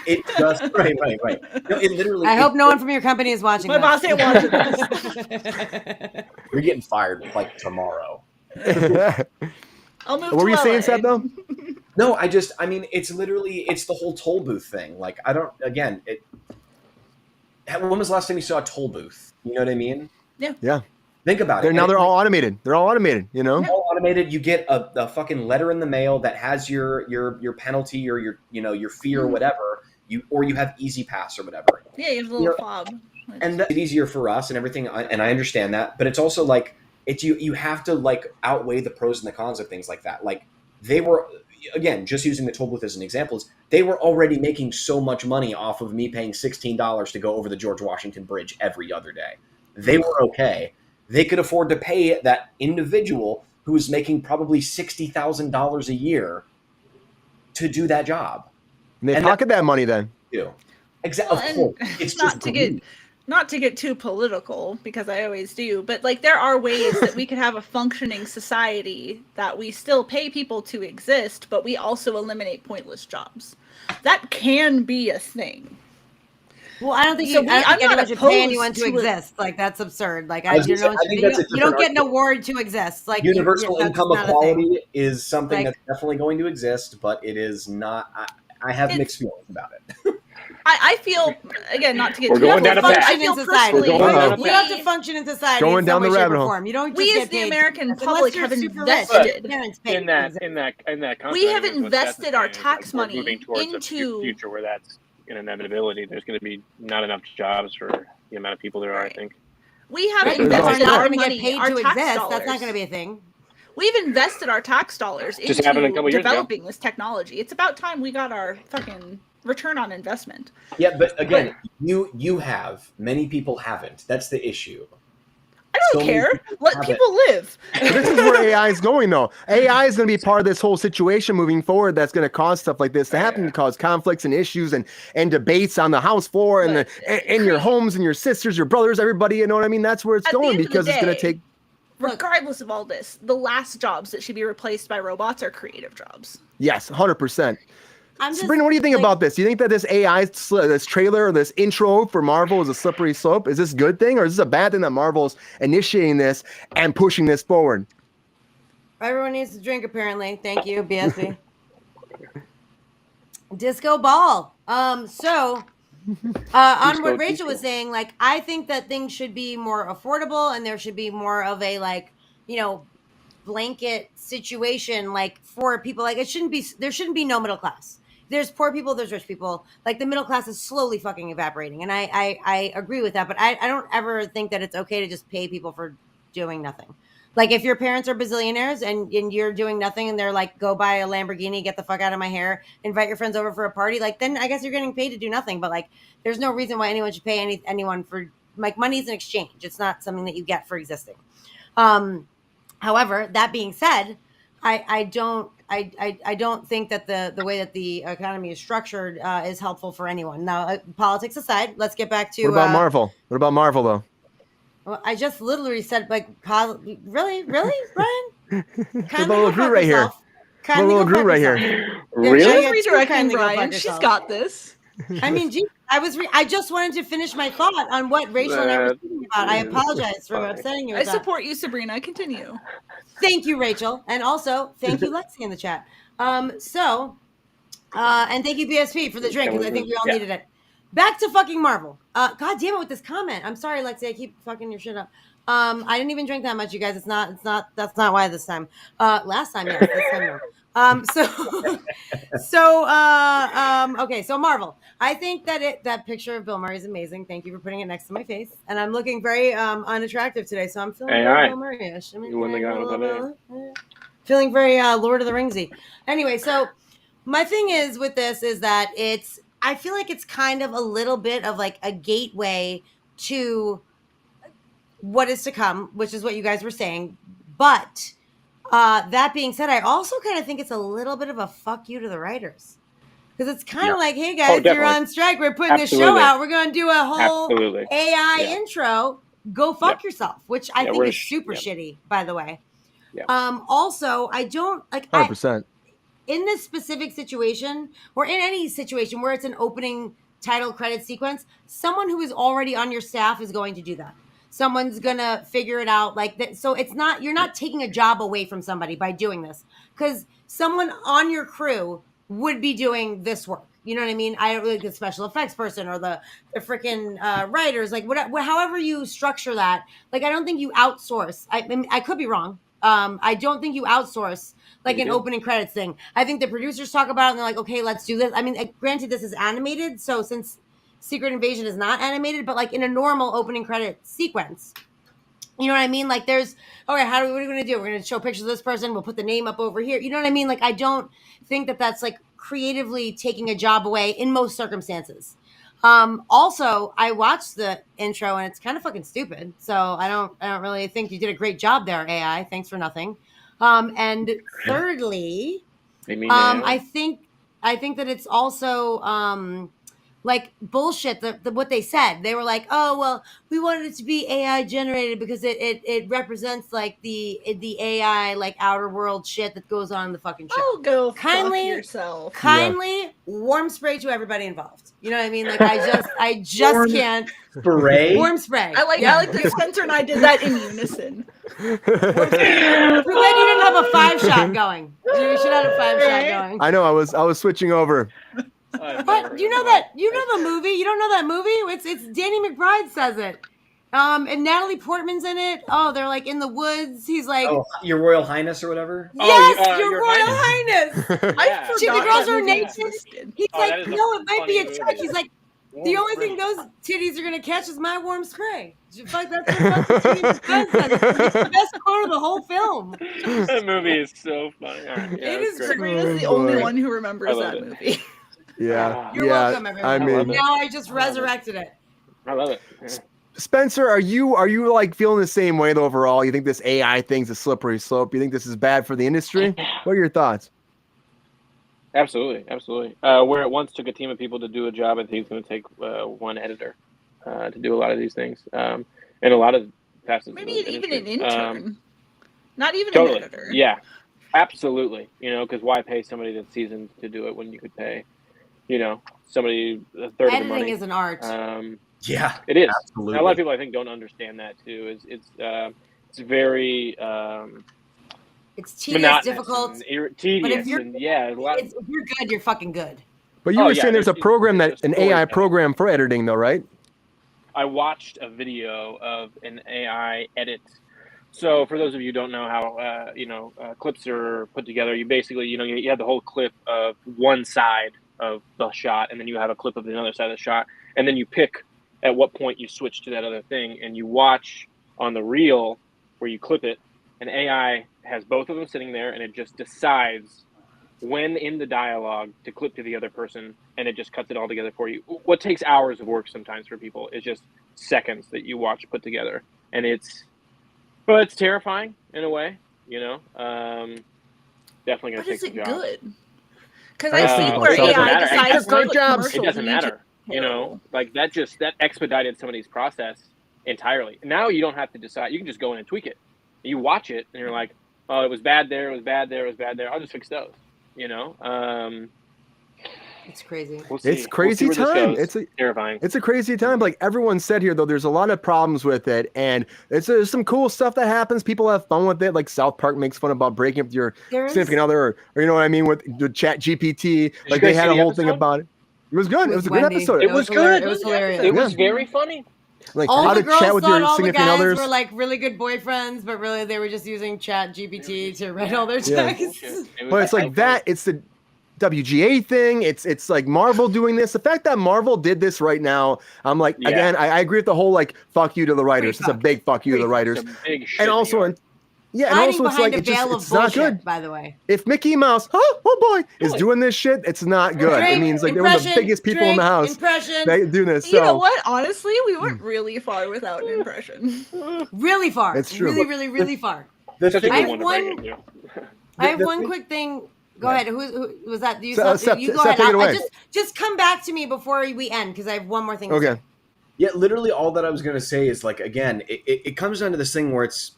It just right. No, it literally. I hope no one from your company is watching. My boss ain't watching this. You're getting fired like tomorrow. I'll move. What were you saying, Seth? Though. No, I mean, it's the whole toll booth thing. Like, I don't. Again, when was the last time you saw a toll booth? You know what I mean? Yeah. Think about They're it. now And they're all automated. They're all automated. You know. all automated. You get a fucking letter in the mail that has your penalty or your fee or whatever. You have Easy Pass or whatever. Yeah, you have a little fob. And that's easier for us and everything. And I understand that, but it's also like it's you have to like outweigh the pros and the cons of things like that. Like they were, again, just using the toll booth as an example, is they were already making so much money off of me paying $16 to go over the George Washington Bridge every other day. They were okay. They could afford to pay that individual who is making probably $60,000 a year to do that job. And they pocket that money then. Exactly. Of course. It's not to get too political, because I always do, but like there are ways that we could have a functioning society that we still pay people to exist, but we also eliminate pointless jobs. That can be a thing. Well, I don't think So anyone should pay anyone to exist. Like that's absurd. Like you don't get an award to exist. Like universal income equality is something that's definitely going to exist, but it is not. I have mixed feelings about it. I feel, again, not to get We're going down a path. I feel personally, you have to function in society. Going down the rabbit hole. You don't. We as the American public have invested in that concept. We have invested our tax money moving towards into a future where that's an inevitability. There's going to be not enough jobs for the amount of people there are. I think we have invested our money, our tax dollars. That's not going to be a thing. We've invested our tax dollars into developing this technology. It's about time we got our fucking return on investment. Yeah, but again, you have. Many people haven't. That's the issue. I don't care. Let people live. This is where AI is going, though. AI is going to be part of this whole situation moving forward. That's going to cause stuff like this to happen, to cause conflicts and issues and debates on the House floor and in your homes and your sisters, your brothers, everybody. You know what I mean? That's where it's going, because it's going to take. Regardless of all this, the last jobs that should be replaced by robots are creative jobs. Yes, 100%. Sabrina, what do you think about this? Do you think that this AI, this trailer, or this intro for Marvel is a slippery slope? Is this a good thing, or is this a bad thing that Marvel's initiating this and pushing this forward? Everyone needs to drink, apparently. Thank you, BSB. Disco ball. On what Rachel was saying, like, I think that things should be more affordable, and there should be more of a, blanket situation, like, for people. Like, there shouldn't be no middle class. There's poor people, there's rich people. Like, the middle class is slowly fucking evaporating. And I agree with that, but I don't ever think that it's okay to just pay people for doing nothing. Like, if your parents are bazillionaires and you're doing nothing and they're like, go buy a Lamborghini, get the fuck out of my hair, invite your friends over for a party, like, then I guess you're getting paid to do nothing. But, like, there's no reason why anyone should pay anyone for, like, money is an exchange. It's not something that you get for existing. However, that being said, I don't think that the way that the economy is structured is helpful for anyone. Now, politics aside, let's get back to. What about Marvel? What about Marvel, though? Well, I just literally said, like, really, Brian? Little Drew right here. Little Drew right here. Really? Redirecting Brian. She's got this. I mean, geez, I just wanted to finish my thought on what Rachel and I were speaking about. I apologize for upsetting you. I support you, Sabrina. Continue. Thank you, Rachel. And also, thank you, Lexi, in the chat. And thank you, BSP, for the drink, because I think we all needed it. Back to fucking Marvel. God damn it with this comment. I'm sorry, Lexi. I keep fucking your shit up. I didn't even drink that much, you guys. That's not why this time. Last time, yes. This time, no. Okay, so Marvel. I think that picture of Bill Murray is amazing. Thank you for putting it next to my face. And I'm looking very unattractive today, so I'm feeling very Bill Murray-ish. I mean, feeling very Lord of the Ringsy. Anyway, so my thing is with this is that I feel like it's kind of a little bit of like a gateway to what is to come, which is what you guys were saying. But that being said, I also kind of think it's a little bit of a fuck you to the writers. Because it's kind of like, hey guys, you're on strike. We're putting this show out. We're going to do a whole AI intro. Go fuck yourself, which I think is super shitty, by the way. Yeah. Also, I don't like 100%. In this specific situation, or in any situation where it's an opening title credit sequence, someone who is already on your staff is going to do that. Someone's gonna figure it out like that. So you're not taking a job away from somebody by doing this, because someone on your crew would be doing this work. You know what I mean? I don't like the special effects person or the freaking writers, like however you structure that. Like, I don't think you outsource. I mean, I could be wrong. I don't think you outsource like an opening credits thing. I think the producers talk about it and they're like, okay, let's do this. I mean, granted, this is animated, so since Secret Invasion is not animated, but like in a normal opening credit sequence. You know what I mean? Like, there's, okay, what are we going to do? We're going to show pictures of this person. We'll put the name up over here. You know what I mean? Like, I don't think that that's like creatively taking a job away in most circumstances. Also, I watched the intro and it's kind of fucking stupid. So I don't really think you did a great job there, AI. Thanks for nothing. And thirdly, I think that it's also, like bullshit. What they said, they were like, "Oh well, we wanted it to be AI generated because it represents like the AI like outer world shit that goes on in the fucking show." Oh, go fuck yourself. Kindly warm spray to everybody involved. You know what I mean? Like I just can't. Spray. Warm spray. I like that Spencer and I did that in unison. Too bad you didn't have a 5-shot going. You should have a 5-shot going. I know. I was switching over. But you know the movie? You don't know that movie? It's Danny McBride says it. And Natalie Portman's in it. Oh, they're like in the woods. He's like, "Oh, Your Royal Highness" or whatever. Yes, Your Royal Highness. I forgot The girls are naked. existed. He's like, no, it might be a movie. trick. He's like, the only thing those titties are gonna catch is my warm spray. Fuck, that's what Danny McBride says. It's the best quote of the whole film. That movie is so funny. All right, It is great. Sabrina's the only one who remembers that movie. Yeah. You're welcome, everybody. I mean, now I just resurrected it. I love it. Yeah. Spencer, are you like feeling the same way though overall? You think this AI thing's a slippery slope? You think this is bad for the industry? What are your thoughts? Absolutely. Where it once took a team of people to do a job, I think it's going to take one editor to do a lot of these things, and a lot of facets. Maybe of the even industry. an intern. Not even Totally. an editor. Yeah, absolutely. You know, because why pay somebody that's seasoned to do it when you could pay, somebody a third of the Editing money? is an art. Yeah, It is. absolutely. And a lot of people, I think, don't understand that too. It's very It's tedious, monotonous, difficult. and tedious, you're- and a lot. If you're good, you're fucking good. But you Oh, were yeah, saying there's a there's- program there's an stories AI that- program for editing though, right? I watched a video of an AI edit. So for those of you who don't know how clips are put together, you basically you have the whole clip of one side of the shot, and then you have a clip of the other side of the shot, and then you pick at what point you switch to that other thing, and you watch on the reel where you clip it, and AI has both of them sitting there, and it just decides when in the dialogue to clip to the other person, and it just cuts it all together for you. What takes hours of work sometimes for people is just seconds that you watch put together, and it's terrifying in a way, definitely going to But take is some it jobs. good? Because I I've see seen where myself. AI It decides doesn't to matter. put Jobs. commercials It doesn't and you matter, just- like that expedited somebody's process entirely. Now you don't have to decide. You can just go in and tweak it. You watch it and you're like, oh, it was bad there, it was bad there, it was bad there. I'll just fix those, It's crazy. We'll see. It's crazy We'll see where time. this goes. Terrifying. It's a crazy time. Like everyone said here, though, there's a lot of problems with it, and there's some cool stuff that happens. People have fun with it. Like South Park makes fun about breaking up your significant other, or you know what I mean, with the Chat GPT. Like they had a whole thing about it. It was good. It was a good Wendy. episode. It was good. It was hilarious. It was very funny. Like All how the to girls chat with thought your all the significant guys others. were like really good boyfriends, but really they were just using Chat GPT to write all their Yeah. texts. But it's like that. It's the WGA thing. It's like Marvel doing this. The fact that Marvel did this right now, I'm like, Yeah. again, I agree with the whole like fuck you to the writers. Free It's a fuck. big fuck you to the Free writers. It's a big shit And in also, the yard. and Hiding also it's behind like a veil of it's not bullshit, good. by the way. If Mickey Mouse, oh boy, is doing this shit, it's not good. Drink, It means like they were the impression, biggest people in the drink, house Impression, that do this. You know So what? Honestly, we went really far without an impression. really far. It's true. Really, really, really far. The Such a thing- I good have one to bring one- in, I have the one thing- quick thing. Go ahead. Who was that? You, Seth, you go Seth, ahead. take it I away. just come back to me before we end because I have one more thing. To okay. say. Yeah, literally all that I was going to say is like, again, it comes down to this thing where it's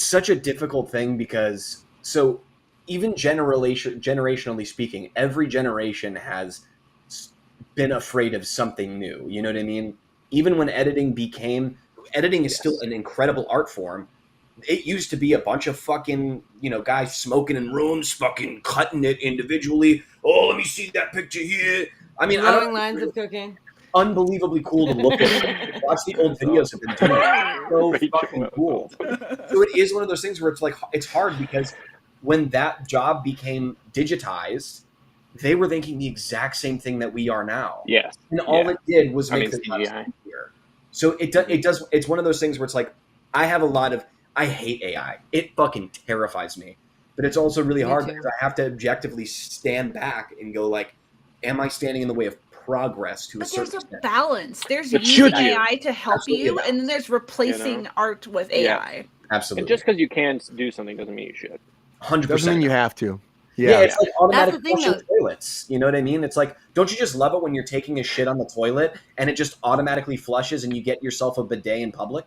such a difficult thing because so even generationally speaking, every generation has been afraid of something new. You know what I mean? Even when editing is still an incredible art form, it used to be a bunch of fucking, guys smoking in rooms, fucking cutting it individually. Oh, let me see that picture here. I mean, Long lines of cocaine. Unbelievably cool to look at. Watch the old videos of them doing it. So fucking cool. So it is one of those things where it's like, it's hard because when that job became digitized, they were thinking the exact same thing that we are now. Yes. And all it did was make the CGI. easier. So it does. It's one of those things where it's like, I hate AI. It fucking terrifies me. But it's also really hard because I have to objectively stand back and go like, am I standing in the way of progress to a certain extent? There's a balance. There's But using should you? AI to help you, and then there's replacing art with AI. Absolutely. And just because you can do something doesn't mean you should. 100%. Doesn't mean you have to. Yeah, it's like automatic That's the thing, flushing toilets. You know what I mean? It's like, don't you just love it when you're taking a shit on the toilet and it just automatically flushes and you get yourself a bidet in public?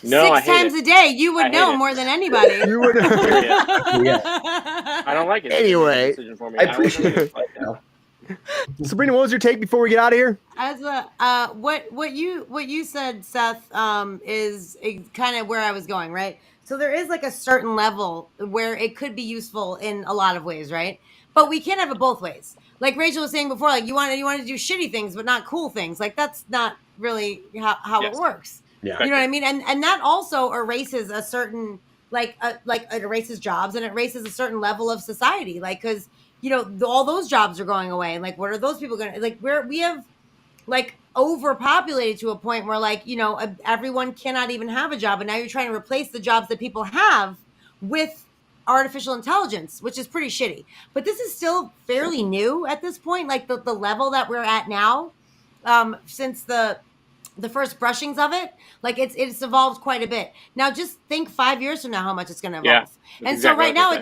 No, 6 times a day, you would know more than anybody. You would. I don't like it. Anyway, I appreciate it. Sabrina, what was your take before we get out of here? As what you said, Seth, is kind of where I was going, right? So there is like a certain level where it could be useful in a lot of ways, right? But we can't have it both ways. Like Rachel was saying before, like you want to do shitty things, but not cool things. Like that's not really how it works. Yeah. You know what I mean? And that also erases a certain like it erases jobs and it erases a certain level of society. Like because all those jobs are going away, and like what are those people going to like? We have like overpopulated to a point where like everyone cannot even have a job, and now you're trying to replace the jobs that people have with artificial intelligence, which is pretty shitty. But this is still fairly new at this point, like the level that we're at now, since the first brushings of it, like it's evolved quite a bit. Now just think 5 years from now how much it's going to evolve. And exactly so right now it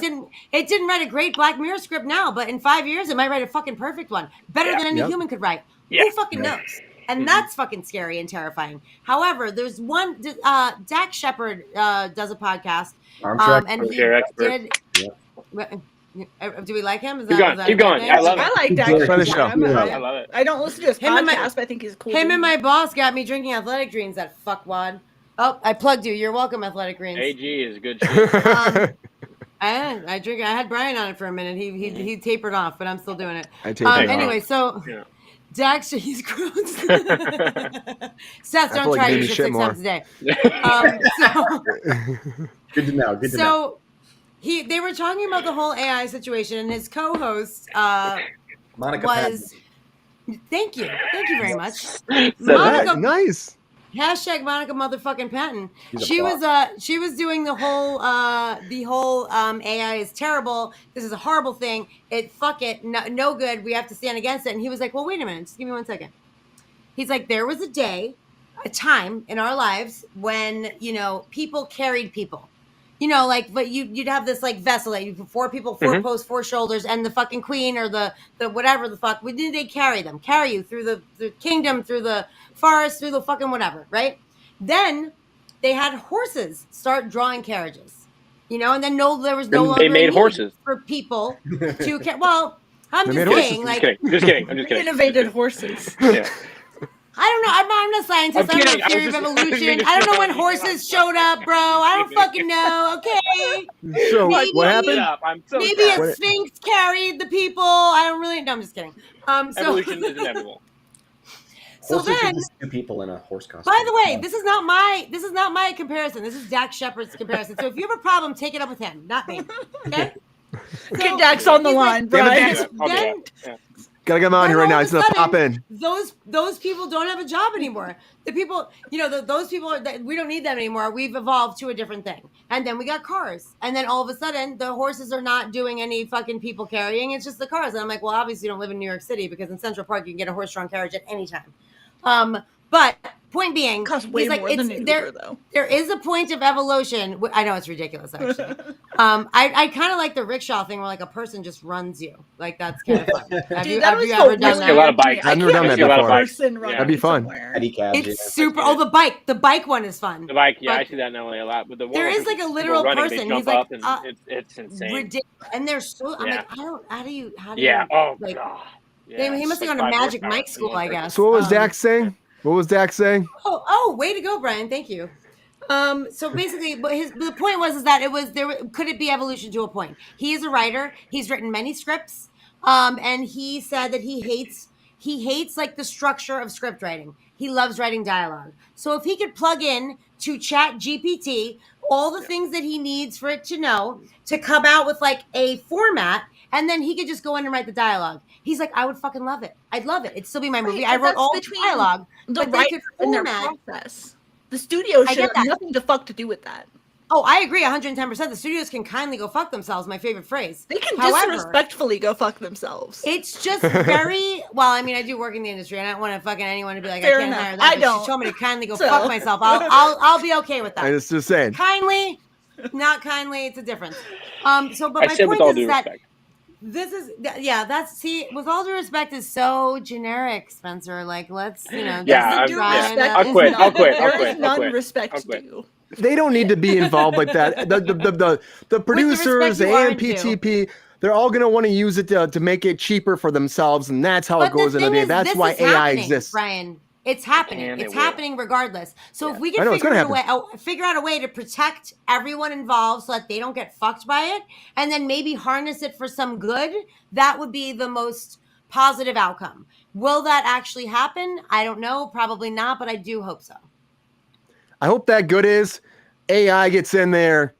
didn't write a great Black Mirror script now, but in 5 years it might write a fucking perfect one, better than any human could write. Who fucking knows? And that's fucking scary and terrifying. However, there's one Dak Shepard does a podcast, and he did. Do we like him? Is Keep that going. Keep going. I love it. I like Good. that. I love it. I don't listen to his Him and podcast, but I think he's cool. Him and my boss got me drinking Athletic Greens. That fuckwad. Oh, I plugged you. You're welcome, Athletic Greens. AG is good shit. I drink. I had Brian on it for a minute. He tapered off, but I'm still doing it. I tapered anyway, off. so Dax, he's gross. Seth, don't like try maybe your shit shit 6 more. times a day. Good to know. Good to know. So they were talking about the whole AI situation, and his co-host Monica was. Thank you very much. Monica, nice. Hashtag Monica motherfucking Patton. She's a She boss. was doing the whole AI is terrible. This is a horrible thing. Fuck it, no good. We have to stand against it. And he was like, well, wait a minute, just give me 1 second. He's like, there was a time in our lives when people carried people. But you'd have this like vessel that you 4 people, 4 posts, 4 shoulders, and the fucking queen or the whatever the fuck. They carry you through the kingdom, through the forest, through the fucking whatever, right? Then they had horses start drawing carriages, and then there was no longer they made a need horses for people to well, I'm They just made saying, horses. like, I'm just kidding. Innovated horses. Yeah. I don't know. I'm not a scientist. I'm I don't kidding. know theory of evolution. I don't know when horses showed up, bro. I don't fucking know. Okay. So Maybe- what happened? I'm so Maybe sorry. a sphinx carried the people. I don't really. No, I'm just kidding. So, Evolution is inevitable. so Horses are then, just 2 people in a horse costume. by the way, this is not my comparison. This is Dak Shepard's comparison. So if you have a problem, take it up with him, not me. Okay. Get Dax on the he's line, like, Brian. Yeah, I'll do then- that. Yeah. Gotta get him on here right all now. of He's a gonna pop sudden, in. Those people don't have a job anymore. The people, those people that we don't need them anymore. We've evolved to a different thing. And then we got cars. And then all of a sudden, the horses are not doing any fucking people carrying. It's just the cars. And I'm like, well, obviously you don't live in New York City because in Central Park you can get a horse-drawn carriage at any time. But point being, It costs way he's like, more than an Uber, though. there is a point of evolution. I know it's ridiculous, actually. I kind of like the rickshaw thing where like a person just runs you. Like that's kind of fun. Have Dude, you that ever was done so that? weird. A lot of bikes. I I've never can't done that see a before. person running That'd be fun. somewhere. Pedicab, yeah. It's super. Oh, the bike one is fun. The bike, yeah, But I see that in LA a lot. But the one there where is like a people literal running, person. They jump He's like, up and it's insane. ridiculous. And they're so. I'm Yeah. like, how do you? Yeah. Oh like, god. Yeah, he must have it's gone to like Magic 5 Mike horsepower. school, I guess. So what was Dax saying? What was Dax saying? Oh, way to go, Brian. Thank you. So basically, the point was that could it be evolution to a point? He is a writer. He's written many scripts. And he said that he hates like the structure of script writing. He loves writing dialogue. So if he could plug in to Chat GPT all the things that he needs for it to know to come out with like a format, and then he could just go in and write the dialogue. He's like, I would fucking love it. I'd love it. It'd still be my movie. I wrote all the dialogue, the but they could their format. process. The studio should get have that. nothing to fuck to do with that. Oh, I agree 110%. The studios can kindly go fuck themselves, my favorite phrase. They can However, disrespectfully go fuck themselves. It's just very, well, I mean, I do work in the industry, and I don't want to fucking anyone to be like, Fair I can't enough. hire that. I but don't. She told me to kindly go So. fuck myself. I'll be okay with that. I just saying. Kindly, not kindly, it's a difference. But I my said with point all is due that respect. this is, with all due respect is so generic, Spencer. Like, let's, Yeah, that's Due the dry- respect I'll is quit. not- I'll quit. I'll There quit. is I'll none quit. respect I'll quit. due. They don't need to be involved like that. The producers, the you aren't due. AMPTP, they're all going to want to use it to make it cheaper for themselves, and that's how it But goes the in the thing day. is, That's this why is AI happening, exists. Brian. It's happening. And it It's will. happening regardless. So if we I can know, it's figure gonna figure out a way to protect everyone involved so that they don't get fucked by it, and then maybe harness it for some good, that would be the most positive outcome. Will that actually happen? I don't know. Probably not, but I do hope so. I hope that good is AI gets in there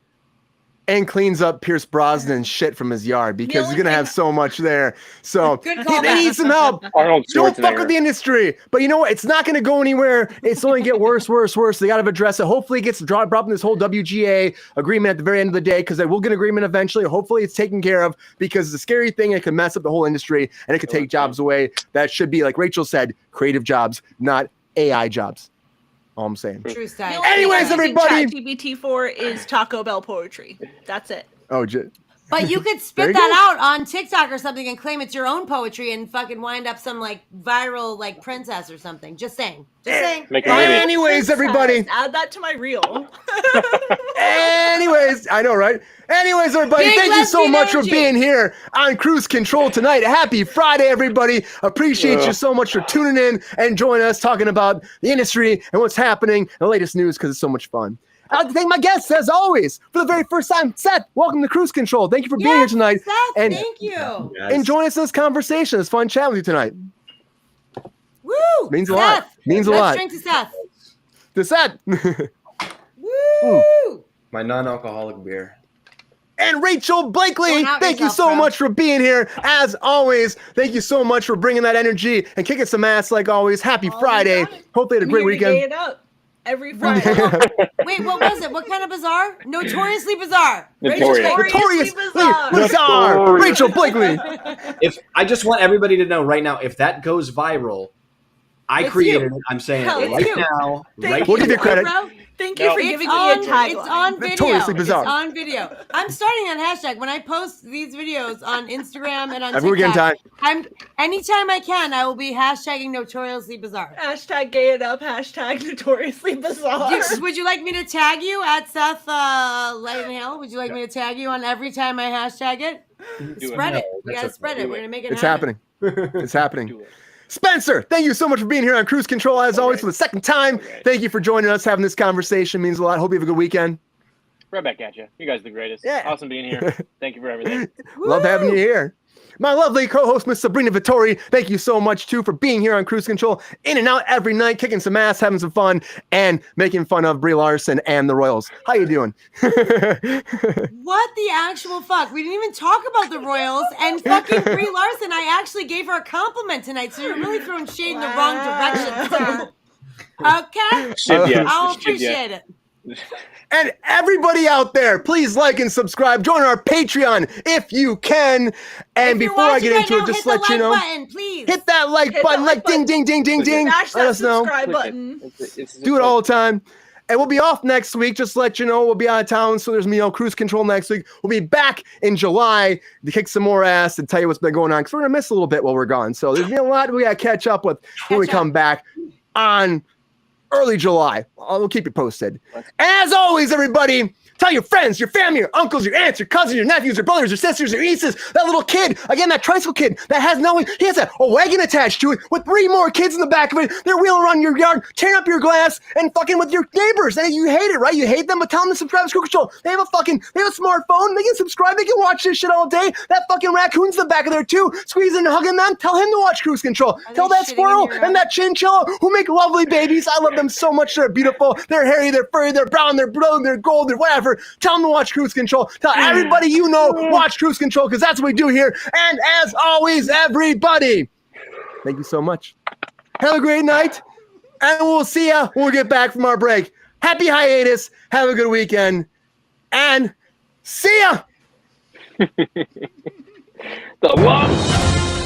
and cleans up Pierce Brosnan's shit from his yard because he's going to have so much there. So Good they callback. need some help. Arnold Don't fuck Schwarzenegger. with the industry. But you know what? It's not going to go anywhere. It's only get worse. They got to address it. Hopefully it gets dropped in this whole WGA agreement at the very end of the day because they will get an agreement eventually. Hopefully it's taken care of because it's a scary thing. It could mess up the whole industry and it could take jobs away. That should be, like Rachel said, creative jobs, not AI jobs. All I'm saying. True The style. only Anyways, thing I'm using everybody- ChatGPT for is Taco Bell poetry. That's it. Oh, But you could There spit you that go. out on TikTok or something and claim it's your own poetry and fucking wind up some like viral like princess or something. Just saying. Just saying. Make a movie. Anyways, everybody. Add that to my reel. Anyways, I know, right? Anyways, everybody, Big thank you so lesbian much for energy. being here on Kruse Control tonight. Happy Friday, everybody. Appreciate you so much for tuning in and joining us talking about the industry and what's happening and the latest news because it's so much fun. I'd like to thank my guests, as always, for the very first time. Seth, welcome to Kruse Control. Thank you for being here tonight Seth, and thank you. and join us in this conversation. It's fun chatting with you tonight. Woo! Means a lot. Seth. Means a Let's lot. drink to Seth. To Seth. Woo! My non-alcoholic beer. And Rachel Blakely, Don't out thank you yourself, so bro. much for being here. As always, thank you so much for bringing that energy and kicking some ass like always. Happy Friday. got it. Hope they had a I'm great here to gay weekend. it up every Friday. Wait, what was it? What kind of bizarre? Notoriously bizarre. Notorious. Notoriously bizarre. bizarre. Notorious. Rachel Blakely. If I just want everybody to know right now, if that goes viral, I It's created you. it. I'm saying Hell, it it's right you. now. Thank Right We'll give you now. credit. Bro, Thank you No. for it's giving on, me a tagline. it's on video. Notoriously bizarre. It's on video. I'm starting on hashtag when I post these videos on Instagram and on Every weekend TikTok. time. Anytime I can, I will be hashtagging notoriously bizarre. Hashtag gay it up. Hashtag notoriously bizarre. Would you like me to tag you at Seth Hale? Would you like me to tag you on every time I hashtag it? Do Spread it. No, We that's gotta spread okay. it. We're gonna make it It's happen. happening. It's happening. Do it. Spencer, thank you so much for being here on Kruse Control as always for the second time. Okay. Thank you for joining us, having this conversation. Means a lot. Hope you have a good weekend. Right back at you. You guys are the greatest. Yeah. Awesome being here. Thank you for everything. Love having you here. My lovely co-host, Miss Sabrina Vittori, thank you so much, too, for being here on Kruse Control, in and out every night, kicking some ass, having some fun, and making fun of Brie Larson and the Royals. How you doing? What the actual fuck? We didn't even talk about the Royals and fucking Brie Larson. I actually gave her a compliment tonight, so you're really throwing shade in the wrong direction, sir. Okay? Shit, yeah. I'll Shit, yeah. appreciate it. And everybody out there, please like and subscribe. Join our Patreon if you can. And If you're before I watching get right into now, it, just hit the let you like know, button, please. hit that like Hit button, the like like ding, ding, ding, ding, ding. Smash Let that us know. subscribe Click it. button. It's Do it all the time. And we'll be off next week. Just to let you know, we'll be out of town. So there's Kruse Control next week. We'll be back in July to kick some more ass and tell you what's been going on. Because we're going to miss a little bit while we're gone. So there's been a lot we got to catch up with when we Catch up. come back on early July. We'll keep you posted. And as always, everybody, Tell your friends, your family, your uncles, your aunts, your cousins, your nephews, your brothers, your sisters, your nieces, that little kid, again, that tricycle kid that has he has a wagon attached to it with 3 more kids in the back of it. They're wheeling around your yard, tearing up your glass, and fucking with your neighbors. And you hate it, right? You hate them, but tell them to subscribe to Kruse Control. They have a smartphone. They can subscribe. They can watch this shit all day. That fucking raccoon's in the back of there too, squeezing and hugging them. Tell him to watch Kruse Control. Tell that squirrel and that chinchilla who make lovely babies. I love them so much. They're beautiful. They're hairy. They're furry. They're brown. They're blue. They're gold. They're whatever. Tell them to watch Kruse Control. Tell everybody you know, watch Kruse Control, because that's what we do here. And as always, everybody, thank you so much. Have a great night, and we'll see ya when we get back from our break. Happy hiatus. Have a good weekend, and see ya. The love.